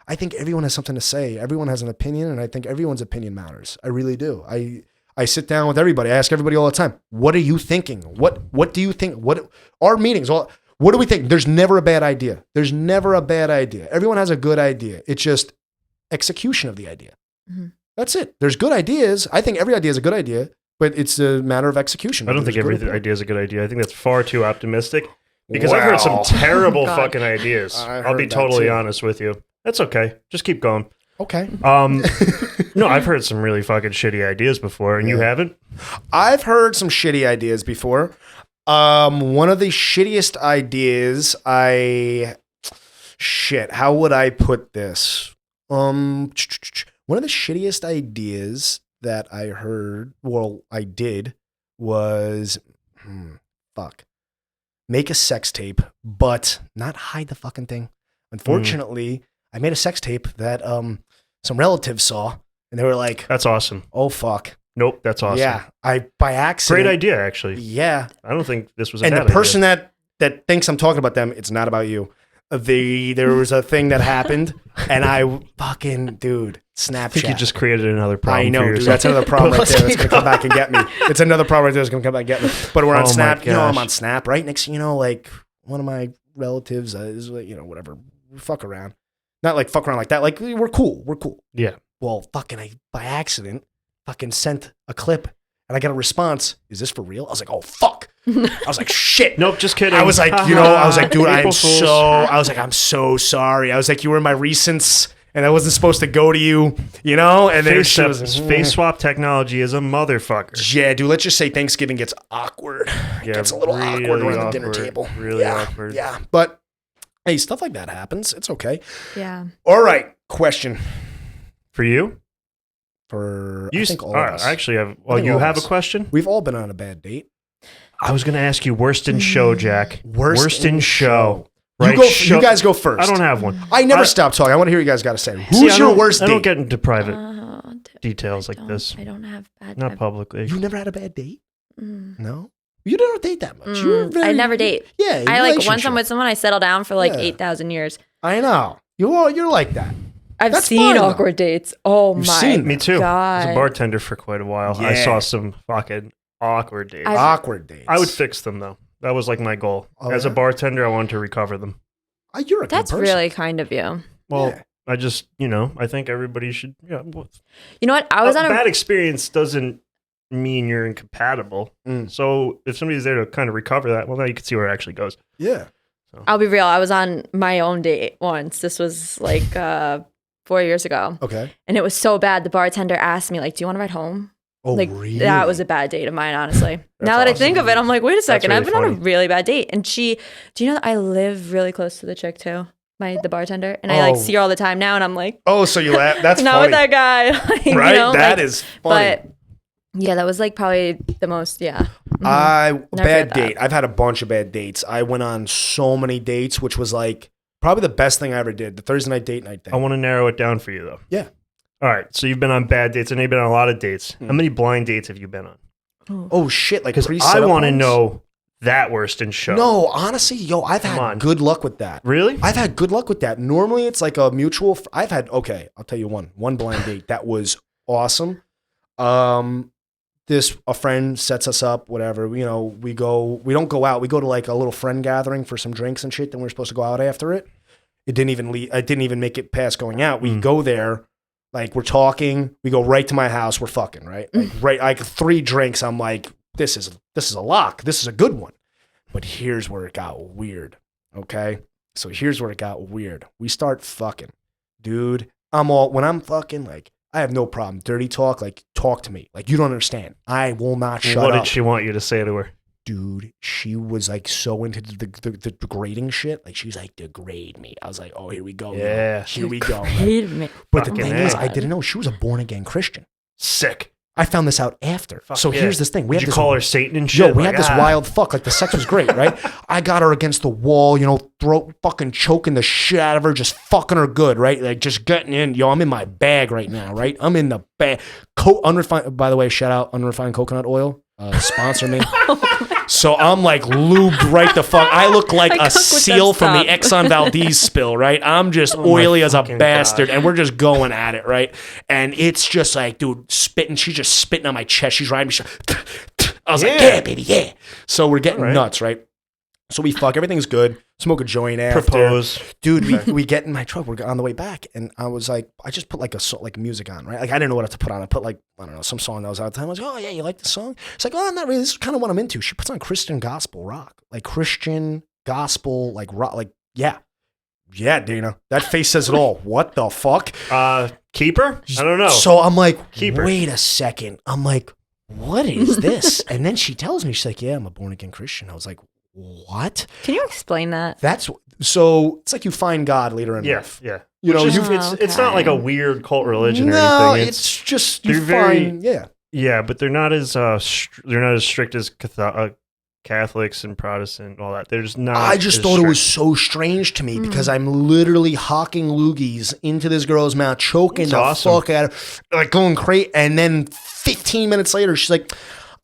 I think everyone has something to say. Everyone has an opinion, and I think everyone's opinion matters. I really do. I sit down with everybody. I ask everybody all the time, what are you thinking? What do you think? What our meetings? What do we think? There's never a bad idea. There's never a bad idea. Everyone has a good idea. It's just execution of the idea. That's it. There's good ideas. I think every idea is a good idea, but it's a matter of execution. I don't think every idea is a good idea. I think that's far too optimistic because I've heard some Wow. terrible God. fucking ideas. I I'll be heard that totally too. honest with you. That's okay. Just keep going. Okay. No, I've heard some really fucking shitty ideas before, and you Yeah. haven't? I've heard some shitty ideas before. One of the shittiest ideas how would I put this? One of the shittiest ideas that I heard, I did was, make a sex tape, but not hide the fucking thing. Unfortunately, I made a sex tape that some relatives saw, and they were like, That's awesome. "Oh fuck." Nope, that's awesome. Yeah, I by accident. Great idea, actually. Yeah, I don't think this was a and bad the person idea. that thinks I'm talking about them, it's not about you. There was a thing that happened, and I fucking Snapchat. I think you just created another problem. I know, for dude. yourself. That's another problem right there. That's gonna come back and get me. It's another problem right there that's gonna come back and get me. But we're on Oh my Snap. You know, I'm gosh. on Snap, right? Next, thing you know, like one of my relatives is, whatever. We fuck around, not like fuck around like that. Like we're cool. We're cool. Yeah. Well, fucking, I by accident fucking sent a clip, and I got a response. Is this for real? I was like, oh fuck. I was like, shit. Nope, just kidding. I was like, dude, April Fools. I'm so sorry. I was like, you were in my recents, and I wasn't supposed to go to you, And then she was Face swap technology is a motherfucker. yeah, dude. Let's just say Thanksgiving gets awkward. It Yeah, gets a little really awkward around the dinner awkward, table. really yeah, awkward. Yeah, but hey, stuff like that happens. It's okay. Yeah. All right, question For you? for You I think all all of right, us. I actually have. I Well, think you all of have a us. question? We've all been on a bad date. I was going to ask you worst in show, Jack. Worst in show. Right? You guys go first. I don't have one. I never stop talking. I want to hear what you guys got to say. See, Who's I your don't- worst I date? don't get into private Oh, details like this. I don't have bad. Not publicly. You never had a bad date? Mm. No? You don't date that much. You're very, I never date. Yeah. I like once I'm relationship. with someone, I settle down for like Yeah. 8,000 years. I know. You're like that. I've That's seen fine, though. awkward dates. Oh You've my seen Me too. I was God. a bartender for quite a while. I Yeah. saw some fucking awkward dates. Awkward dates. I would fix them though. That was like my goal. Oh, As a yeah? bartender, I wanted to recover them. You're a That's good person. really kind of you. Well, Yeah. I just, I think everybody should. Yeah, You know what? I was a on a bad experience doesn't mean you're incompatible. Mm. So if somebody's there to kind of recover that, well, now you can see where it actually goes. Yeah. I'll be real. I was on my own date once. This was like 4 years ago. Okay. And it was so bad. The bartender asked me, like, do you want to ride home? Oh, Like, really? that was a bad date of mine, honestly. Now that I think awesome. of it, I'm like, wait a second. really I've been on a funny. really bad date. And do you know that I live really close to the chick too? The bartender. And I like Oh. see her all the time now. And I'm like, Oh, so you laugh? That's not funny. with that guy. Like, you Right? know, That like, is funny. But yeah, that was like probably the most, yeah. Mhm. Bad forget that. date. I've had a bunch of bad dates. I went on so many dates, which was like probably the best thing I ever did. The Thursday night date night thing. I want to narrow it down for you though. Yeah. All right. So you've been on bad dates. I know you've been on a lot of dates. Hmm. How many blind dates have you been on? Oh shit! Like Because pre-set I up want to ones? know that worst in show. No, honestly, I've Come had on. good luck with that. Really? I've had good luck with that. Normally, it's like a mutual. I've had I'll tell you one blind date that was awesome. A friend sets us up. Whatever, we go. We don't go out. We go to like a little friend gathering for some drinks and shit. Then we're supposed to go out after it. It didn't even I didn't even make it past going out. We go there. Like we're talking, we go right to my house. We're fucking right, like 3 drinks. I'm like, this is a lock. This is a good one. But here's where it got weird. Okay, so here's where it got weird. We start fucking, dude. When I'm fucking, like, I have no problem. Dirty talk, like, talk to me. Like, you don't understand. I will not shut What up. did she want you to say to her? Dude, she was like so into the degrading shit. Like, she's like, degrade me. I was like, oh, here we go. Yeah. Here we go. Hated me. But the Fucking thing is, A. I didn't know she was a born again Christian. Sick. I found this out after. Fuck So yeah. here's this thing. We Did had you this, call her Satan and shit? Yo, we Like, had this wild fuck. Like, the sex was great, right? I got her against the wall, throat fucking choking the shit out of her, just fucking her good, right? Like, just getting in. Yo, I'm in my bag right now, right? I'm in the bag. Unrefined, by the way, shout out Unrefined Coconut Oil. Sponsor me. So I'm like lubed right the fuck. I look like I a cook with seal that from the stuff. Exxon Valdez spill, right? I'm just Oh my oily as a fucking bastard, gosh. and we're just going at it, right? And it's just like, dude, spitting. She's just spitting on my chest. She's riding me. I was like, Yeah. yeah, baby, yeah. So we're getting All right. nuts, right? So we fuck, everything's good. Smoke a joint after. Propose. Dude, we get in my truck. We're on the way back, and I was like, I just put like music on, right? Like I didn't know what to put on. I put like, I don't know, some song that was out of time. I was like, oh yeah, you like the song? It's like, oh, not really. This is kind of what I'm into. She puts on Christian gospel rock, like Christian gospel, like rock, like yeah, Dana. That face says it all. What the fuck? Keeper? I don't know. So I'm like, Keeper. wait a second. I'm like, what is this? And then she tells me, she's like, yeah, I'm a born again Christian. I was like, what? Can you explain that? So it's like you find God later in life. Yeah. You know, it's not like a weird cult religion or no, anything. it's just you find, yeah. Yeah, but they're not as strict as Catholics and Protestant and all that. They're just not. I just thought strict. it was so strange to me because I'm literally hawking loogies into this girl's mouth, choking the fuck out of her, like going crazy. And then 15 minutes later, she's like,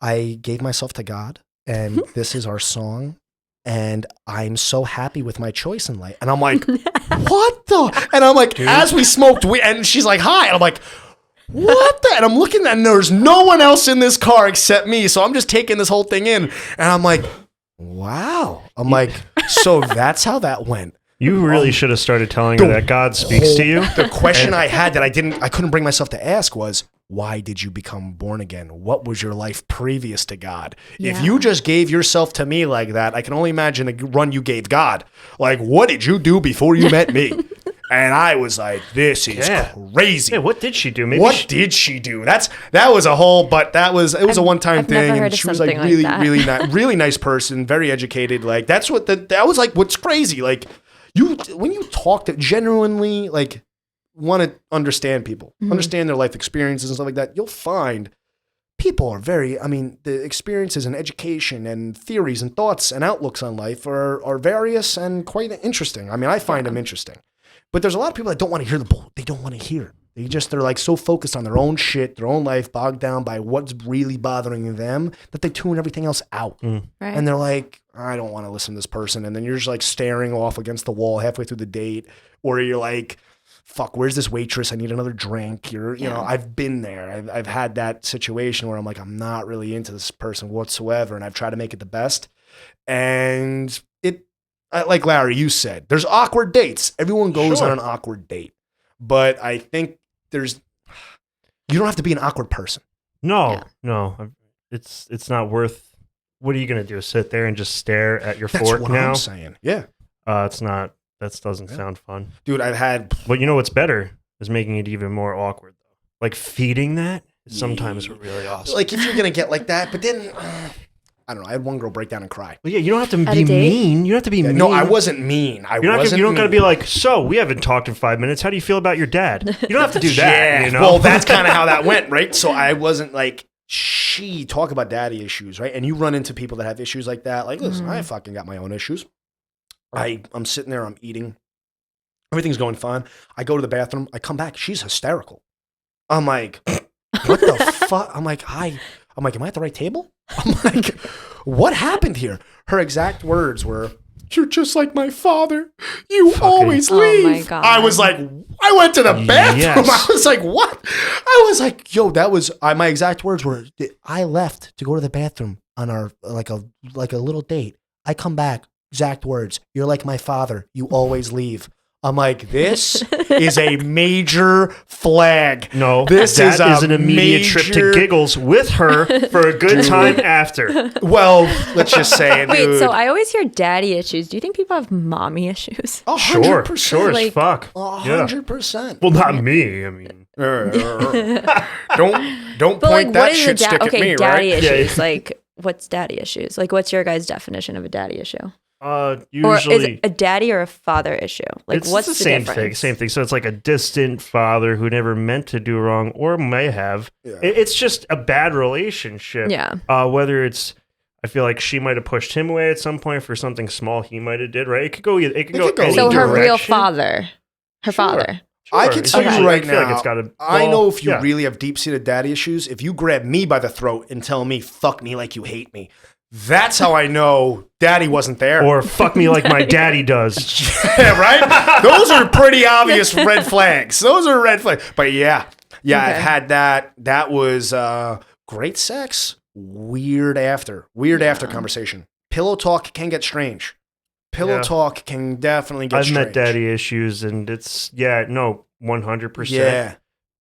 I gave myself to God, and this is our song. And I'm so happy with my choice in life. And I'm like, what the? And I'm like, as we smoked weed, and she's like, hi. And I'm like, what the? And I'm looking and there's no one else in this car except me. So I'm just taking this whole thing in. And I'm like, wow. I'm like, so that's how that went. You really should have started telling her that God speaks to you. The question I had that I couldn't bring myself to ask was, why did you become born again? What was your life previous to God? Yeah. If you just gave yourself to me like that, I can only imagine the run you gave God. Like, what did you do before you met me? And I was like, this is crazy. Yeah, what did she do? Maybe what did she do? That was a whole, but it was a one-time thing. Never heard and of she was like something like really, that. really nice person, very educated. Like that was like what's crazy. Like when you talk to genuinely like want to understand people, understand their life experiences and stuff like that, you'll find people are the experiences and education and theories and thoughts and outlooks on life are various and quite interesting. I mean, I find them interesting. But there's a lot of people that don't want to hear the bull. They don't want to hear. They're like so focused on their own shit, their own life, bogged down by what's really bothering them that they tune everything else out. Right. And they're like, I don't want to listen to this person. And then you're just like staring off against the wall halfway through the date, or you're like, fuck, where's this waitress? I need another drink. You know, I've been there. I've had that situation where I'm like, I'm not really into this person whatsoever. And I've tried to make it the best. And like Larry, you said, there's awkward dates. Everyone goes on an awkward date. But I think you don't have to be an awkward person. No. It's not worth. What are you going to do? Sit there and just stare at your fork what now? I'm saying. Yeah. It's not. That doesn't sound fun. Dude, I've had. But you know what's better is making it even more awkward, though. Like feeding that is sometimes really awesome. Like if you're going to get like that, but then. I don't know. I had one girl break down and cry. Well, yeah, you don't have to be mean. You don't have to be mean. No, I wasn't mean. You don't got to be like, so we haven't talked in 5 minutes. How do you feel about your dad? You don't have to do that. Yeah. You know? Well, that's kind of how that went, right? So I wasn't like, talk about daddy issues, right? And you run into people that have issues like that. Like, listen, I fucking got my own issues. I'm sitting there, I'm eating. Everything's going fine. I go to the bathroom. I come back. She's hysterical. I'm like, what the fuck? I'm like, am I at the right table? I'm like, what happened here? Her exact words were, you're just like my father. You always leave. Oh my God. I was like, I went to the bathroom. Yes. I was like, what? I was like, yo, that was, my exact words were, I left to go to the bathroom on our, like a little date. I come back, exact words, you're like my father. You always leave. I'm like, this is a major flag. No, this is an immediate trip to Giggles with her for a good time after. Well, let's just say, Wait, dude. so I always hear daddy issues. Do you think people have mommy issues? 100%. Sure as fuck. 100%. Well, not me. I mean, don't point that shit stick at me, daddy right? issues. Like, what's daddy issues? Like, what's your guys' definition of a daddy issue? usually, or is it a daddy or a father issue? Like, what's the same difference? thing? Same thing. So it's like a distant father who never meant to do wrong or may have. Yeah. It's just a bad relationship. Yeah. Whether it's, I feel like she might have pushed him away at some point for something small he might have did. Right. It could go. It could go. Any so her direction. real father, her father. I can tell you right now, I know if you really have deep-seated daddy issues, if you grab me by the throat and tell me, fuck me like you hate me, that's how I know daddy wasn't there. Or fuck me like my daddy does. Yeah, right? Those are pretty obvious red flags. Those are red flags. But yeah, okay. I've had that. That was great sex. Weird after conversation. pillow talk can get strange. Pillow Yeah. talk can definitely get I've strange. met daddy issues, and it's 100%. Yeah.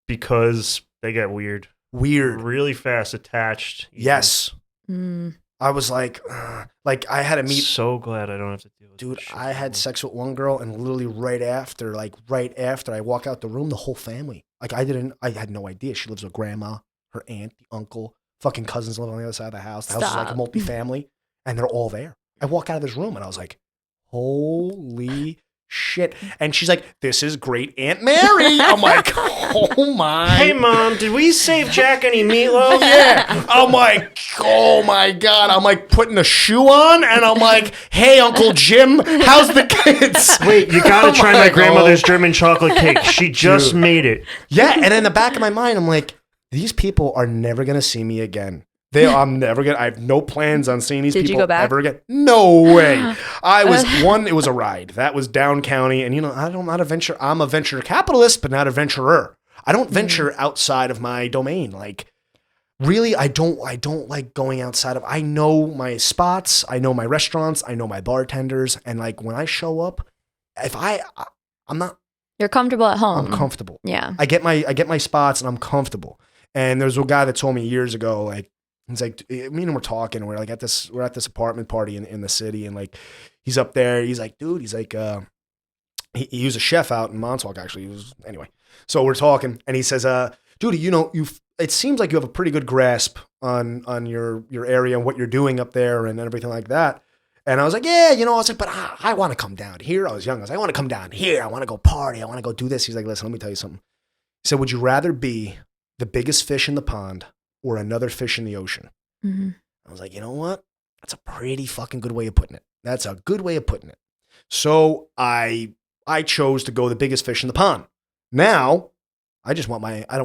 Because they get weird, Weird. really fast attached. even. Yes. Mm. I was like I had to meet. So glad I don't have to deal with Dude, this shit I had anymore. sex with one girl, and literally right after I walk out the room, the whole family. Like I had no idea. She lives with grandma, her aunt, the uncle, fucking cousins live on the other side of the house. The house is like a Stop. multi-family, and they're all there. I walk out of this room, and I was like, holy shit. And she's like, this is great Aunt Mary. I'm like, oh my. Hey, Mom, did we save Jack any meatloaf? Yeah. I'm like, oh my God. I'm like putting a shoe on and I'm like, hey, Uncle Jim, how's the kids? Wait, you gotta I'm try my like, grandmother's oh. German chocolate cake. She just Dude. made it. Yeah. And in the back of my mind, I'm like, these people are never going to see me again. I have no plans on seeing these Did you people go back? ever again. No way. It was a ride. That was down county. And I'm a venture capitalist, but not a venturer. I don't venture outside of my domain. Like, really, I don't like going outside of. I know my spots. I know my restaurants. I know my bartenders. And like when I show up, I'm not. You're comfortable at home. I'm comfortable. Yeah. I get my spots and I'm comfortable. And there's a guy that told me years ago, like he's like, me and him were talking. We're like at this apartment party in the city, and like he's up there. He's like, dude, he's like, he was a chef out in Montauk actually. Anyway. So we're talking, and he says, dude, it seems like you have a pretty good grasp on your area and what you're doing up there and everything like that. And I was like, yeah, I was like, but I want to come down here. I was young. I was like, I want to come down here. I want to go party. I want to go do this. He's like, listen, let me tell you something. He said, would you rather be the biggest fish in the pond or another fish in the ocean? Mm-hmm. I was like, you know what? That's a pretty fucking good way of putting it. That's a good way of putting it. So I chose to go the biggest fish in the pond. Now, I don't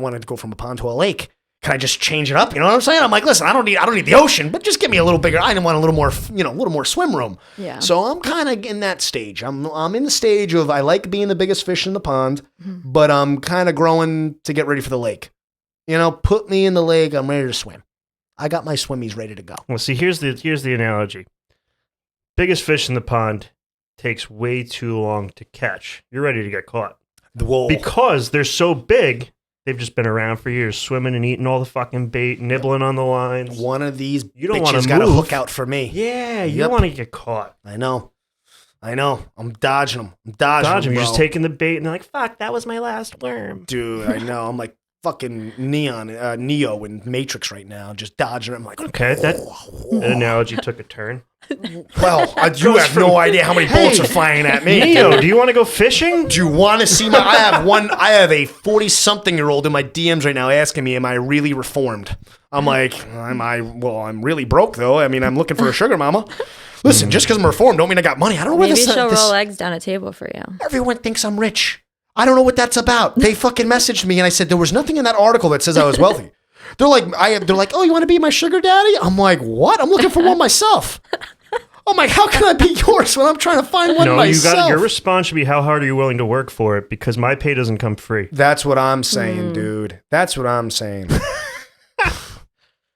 want to go from a pond to a lake. Can I just change it up? You know what I'm saying? I'm like, listen, I don't need the ocean, but just give me a little bigger. I want a little more swim room. Yeah. So I'm kind of in that stage. I'm in the stage of I like being the biggest fish in the pond, but I'm kind of growing to get ready for the lake. Put me in the lake. I'm ready to swim. I got my swimmies ready to go. Well, see, here's the analogy. Biggest fish in the pond takes way too long to catch. You're ready to get caught. Whoa. Because they're so big, they've just been around for years, swimming and eating all the fucking bait, nibbling on the lines. One of these You don't wanna bitches got a move. hook out for me. Yeah, you Yep. don't want to get caught. I know. I'm dodging them. Dodging them, You're bro. just taking the bait, and they're like, fuck, that was my last worm. Dude, I know. I'm like fucking Neo in Matrix right now, just dodging. I'm like, Okay, that analogy took a turn. well, you have no idea how many bullets are flying at me. Neo, do you want to go fishing? Do you want to see I have a 40-something-year-old in my DMs right now asking me, am I really reformed? I'm like, I'm really broke though. I mean, I'm looking for a sugar mama. Listen, just because I'm reformed don't mean I got money. I don't know where Maybe this she'll roll eggs down a table for you. Everyone thinks I'm rich. I don't know what that's about. They fucking messaged me and I said, there was nothing in that article that says I was wealthy. They're like, oh, you want to be my sugar daddy? I'm like, what? I'm looking for one myself. I'm like, how can I be yours when I'm trying to find one myself? Your response should be, how hard are you willing to work for it? Because my pay doesn't come free. That's what I'm saying, dude. That's what I'm saying.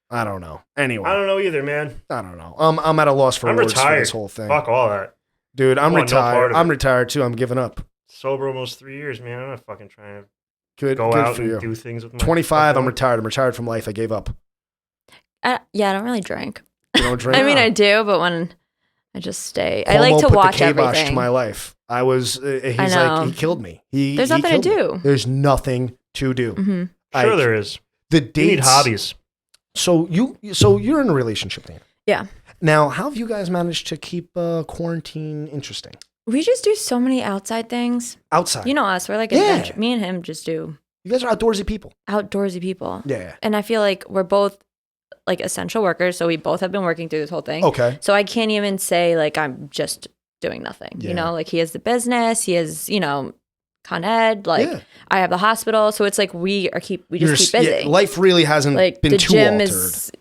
I don't know. Anyway. I don't know either, man. I don't know. I'm at a loss for I'm words retired. for this whole thing. Fuck all that. Dude, I'm want no part retired. of I'm it. retired too. I'm giving up. Sober almost 3 years, man. I'm not fucking trying to Good, go good out for and you. do things with my 25, I'm retired. I'm retired from life. I gave up. Yeah, I don't really drink. You don't drink? I mean, I do, but when I just stay, I Cuomo like to put watch the kibosh everything. to my life. I was. He's I know. like he killed me. There's he nothing to killed me. do. There's nothing to do. Mm-hmm. Sure, Like, there is. The You dates. need hobbies. So you're in a relationship, Dan. Yeah. Now, how have you guys managed to keep quarantine interesting? We just do so many outside things. Outside. You know us. We're like Yeah. adventure. Me and him just do You guys are outdoorsy people. outdoorsy people. Yeah. And I feel like we're both like essential workers. So we both have been working through this whole thing. Okay. So I can't even say like I'm just doing nothing. Yeah. You know, like he has the business, he has, Con Ed, like Yeah. I have the hospital. So it's like we just keep busy. Yeah, life really hasn't like been the too gym altered. is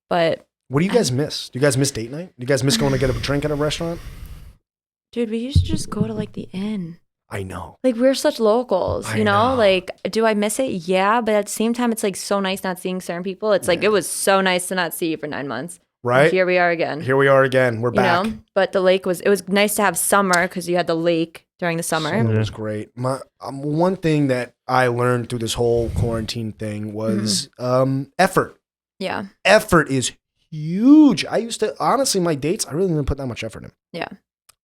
but What do you guys miss? Do you guys miss date night? Do you guys miss going to get a drink at a restaurant? dude, we used to just go to like the inn. I know. Like we're such locals, I you know? know. Like, do I miss it? Yeah, but at the same time, it's like so nice not seeing certain people. It's like it was so nice to not see you for 9 months. Right? Here we are again. Here we are again. We're back. You know? But the lake it was nice to have summer because you had the lake during the summer. Summer was great. One thing that I learned through this whole quarantine thing was effort. Yeah. Effort is huge. I used to, honestly, my dates, I really didn't put that much effort in. Yeah.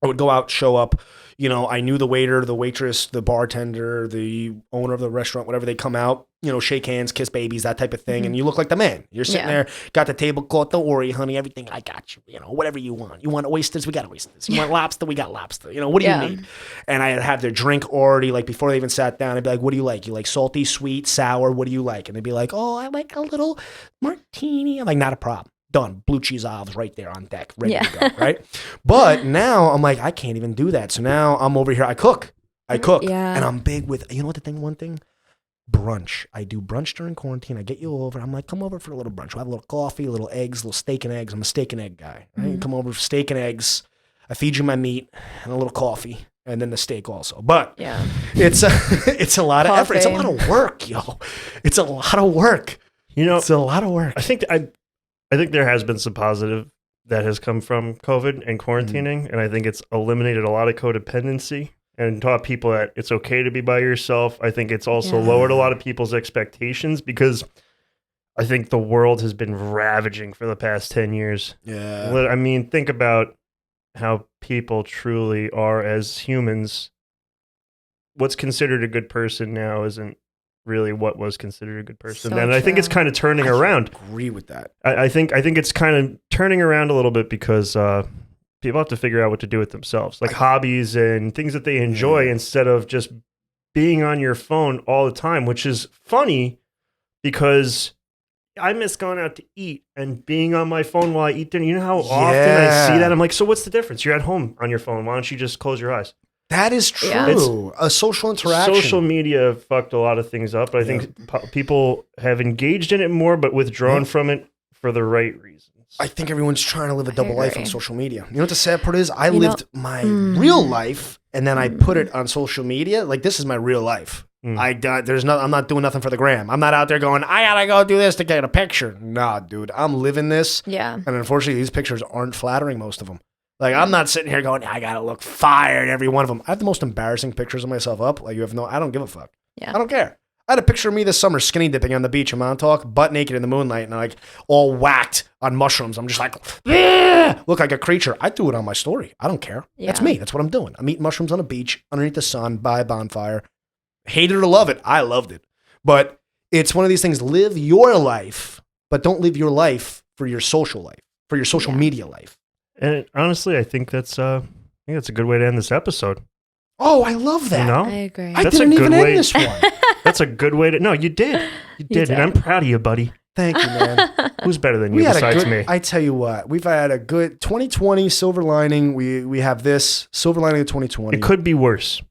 I would go out, show up. You know, I knew the waiter, the waitress, the bartender, the owner of the restaurant, whatever. They come out, you know, shake hands, kiss babies, that type of thing. And you look like the man. You're sitting there, got the tablecloth. Don't worry, honey, everything I got you. You know, whatever you want. You want oysters? We got oysters. You want lobster? We got lobster. You know, what do you need? And I'd have their drink already, like before they even sat down. I'd be like, what do you like? You like salty, sweet, sour? What do you like? And they'd be like, oh, I like a little martini. I'm like, not a problem. Done. Blue cheese olives right there on deck, ready to go, right? But now I'm like, I can't even do that. So now I'm over here. I cook. And I'm big with, you know what one thing? Brunch. I do brunch during quarantine. I get you over. I'm like, come over for a little brunch. We'll have a little coffee, a little eggs, a little steak and eggs. I'm a steak and egg guy. Right? Come over for steak and eggs. I feed you my meat and a little coffee. And then the steak also. But it's a lot of effort. It's a lot of work, yo. It's a lot of work. You know, it's a lot of work. I think there has been some positive that has come from COVID and quarantining, and I think it's eliminated a lot of codependency and taught people that it's okay to be by yourself. I think it's also lowered a lot of people's expectations because I think the world has been ravaging for the past 10 years. Yeah. I mean, think about how people truly are as humans. What's considered a good person now isn't really what was considered a good person. So and I think it's kind of turning around. I agree with that. I think it's kind of turning around a little bit because people have to figure out what to do with themselves, like hobbies and things that they enjoy instead of just being on your phone all the time, which is funny because I miss going out to eat and being on my phone while I eat dinner. You know how often I see that? I'm like, so what's the difference? You're at home on your phone. Why don't you just close your eyes? That is true. Yeah. A social interaction. Social media fucked a lot of things up. But I think people have engaged in it more, but withdrawn from it for the right reasons. I think everyone's trying to live a double life on social media. You know what the sad part is? I lived my real life, and then I put it on social media. Like, this is my real life. I'm not doing nothing for the gram. I'm not out there going, I gotta go do this to get a picture. Nah, dude, I'm living this. Yeah. And unfortunately, these pictures aren't flattering, most of them. Like, I'm not sitting here going, I gotta look fire in every one of them. I have the most embarrassing pictures of myself up. Like, I don't give a fuck. Yeah. I don't care. I had a picture of me this summer skinny dipping on the beach in Montauk, butt naked in the moonlight, and like all whacked on mushrooms. I'm just like, look like a creature. I threw it on my story. I don't care. Yeah. That's me. That's what I'm doing. I'm eating mushrooms on a beach underneath the sun by a bonfire. Hate it or love it. I loved it. But it's one of these things. Live your life, but don't live your life for your social life, for your social media life. And honestly, I think that's a good way to end this episode. Oh, I love that. You know? I agree. I didn't even end this one. That's a good way to... No, you did. You did. And I'm proud of you, buddy. Thank you, man. Who's better than you besides me? I tell you what, we've had a good 2020 silver lining. We have this silver lining of 2020. It could be worse.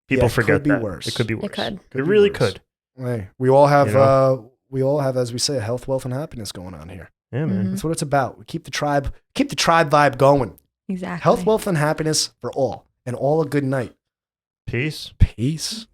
People forget that. It could be worse. It could be worse. It could. It really could. Hey, we all have, as we say, health, wealth, and happiness going on here. Yeah, man. That's what it's about. We keep the tribe vibe going. Exactly. Health, wealth, and happiness for all. And all a good night. Peace. Peace.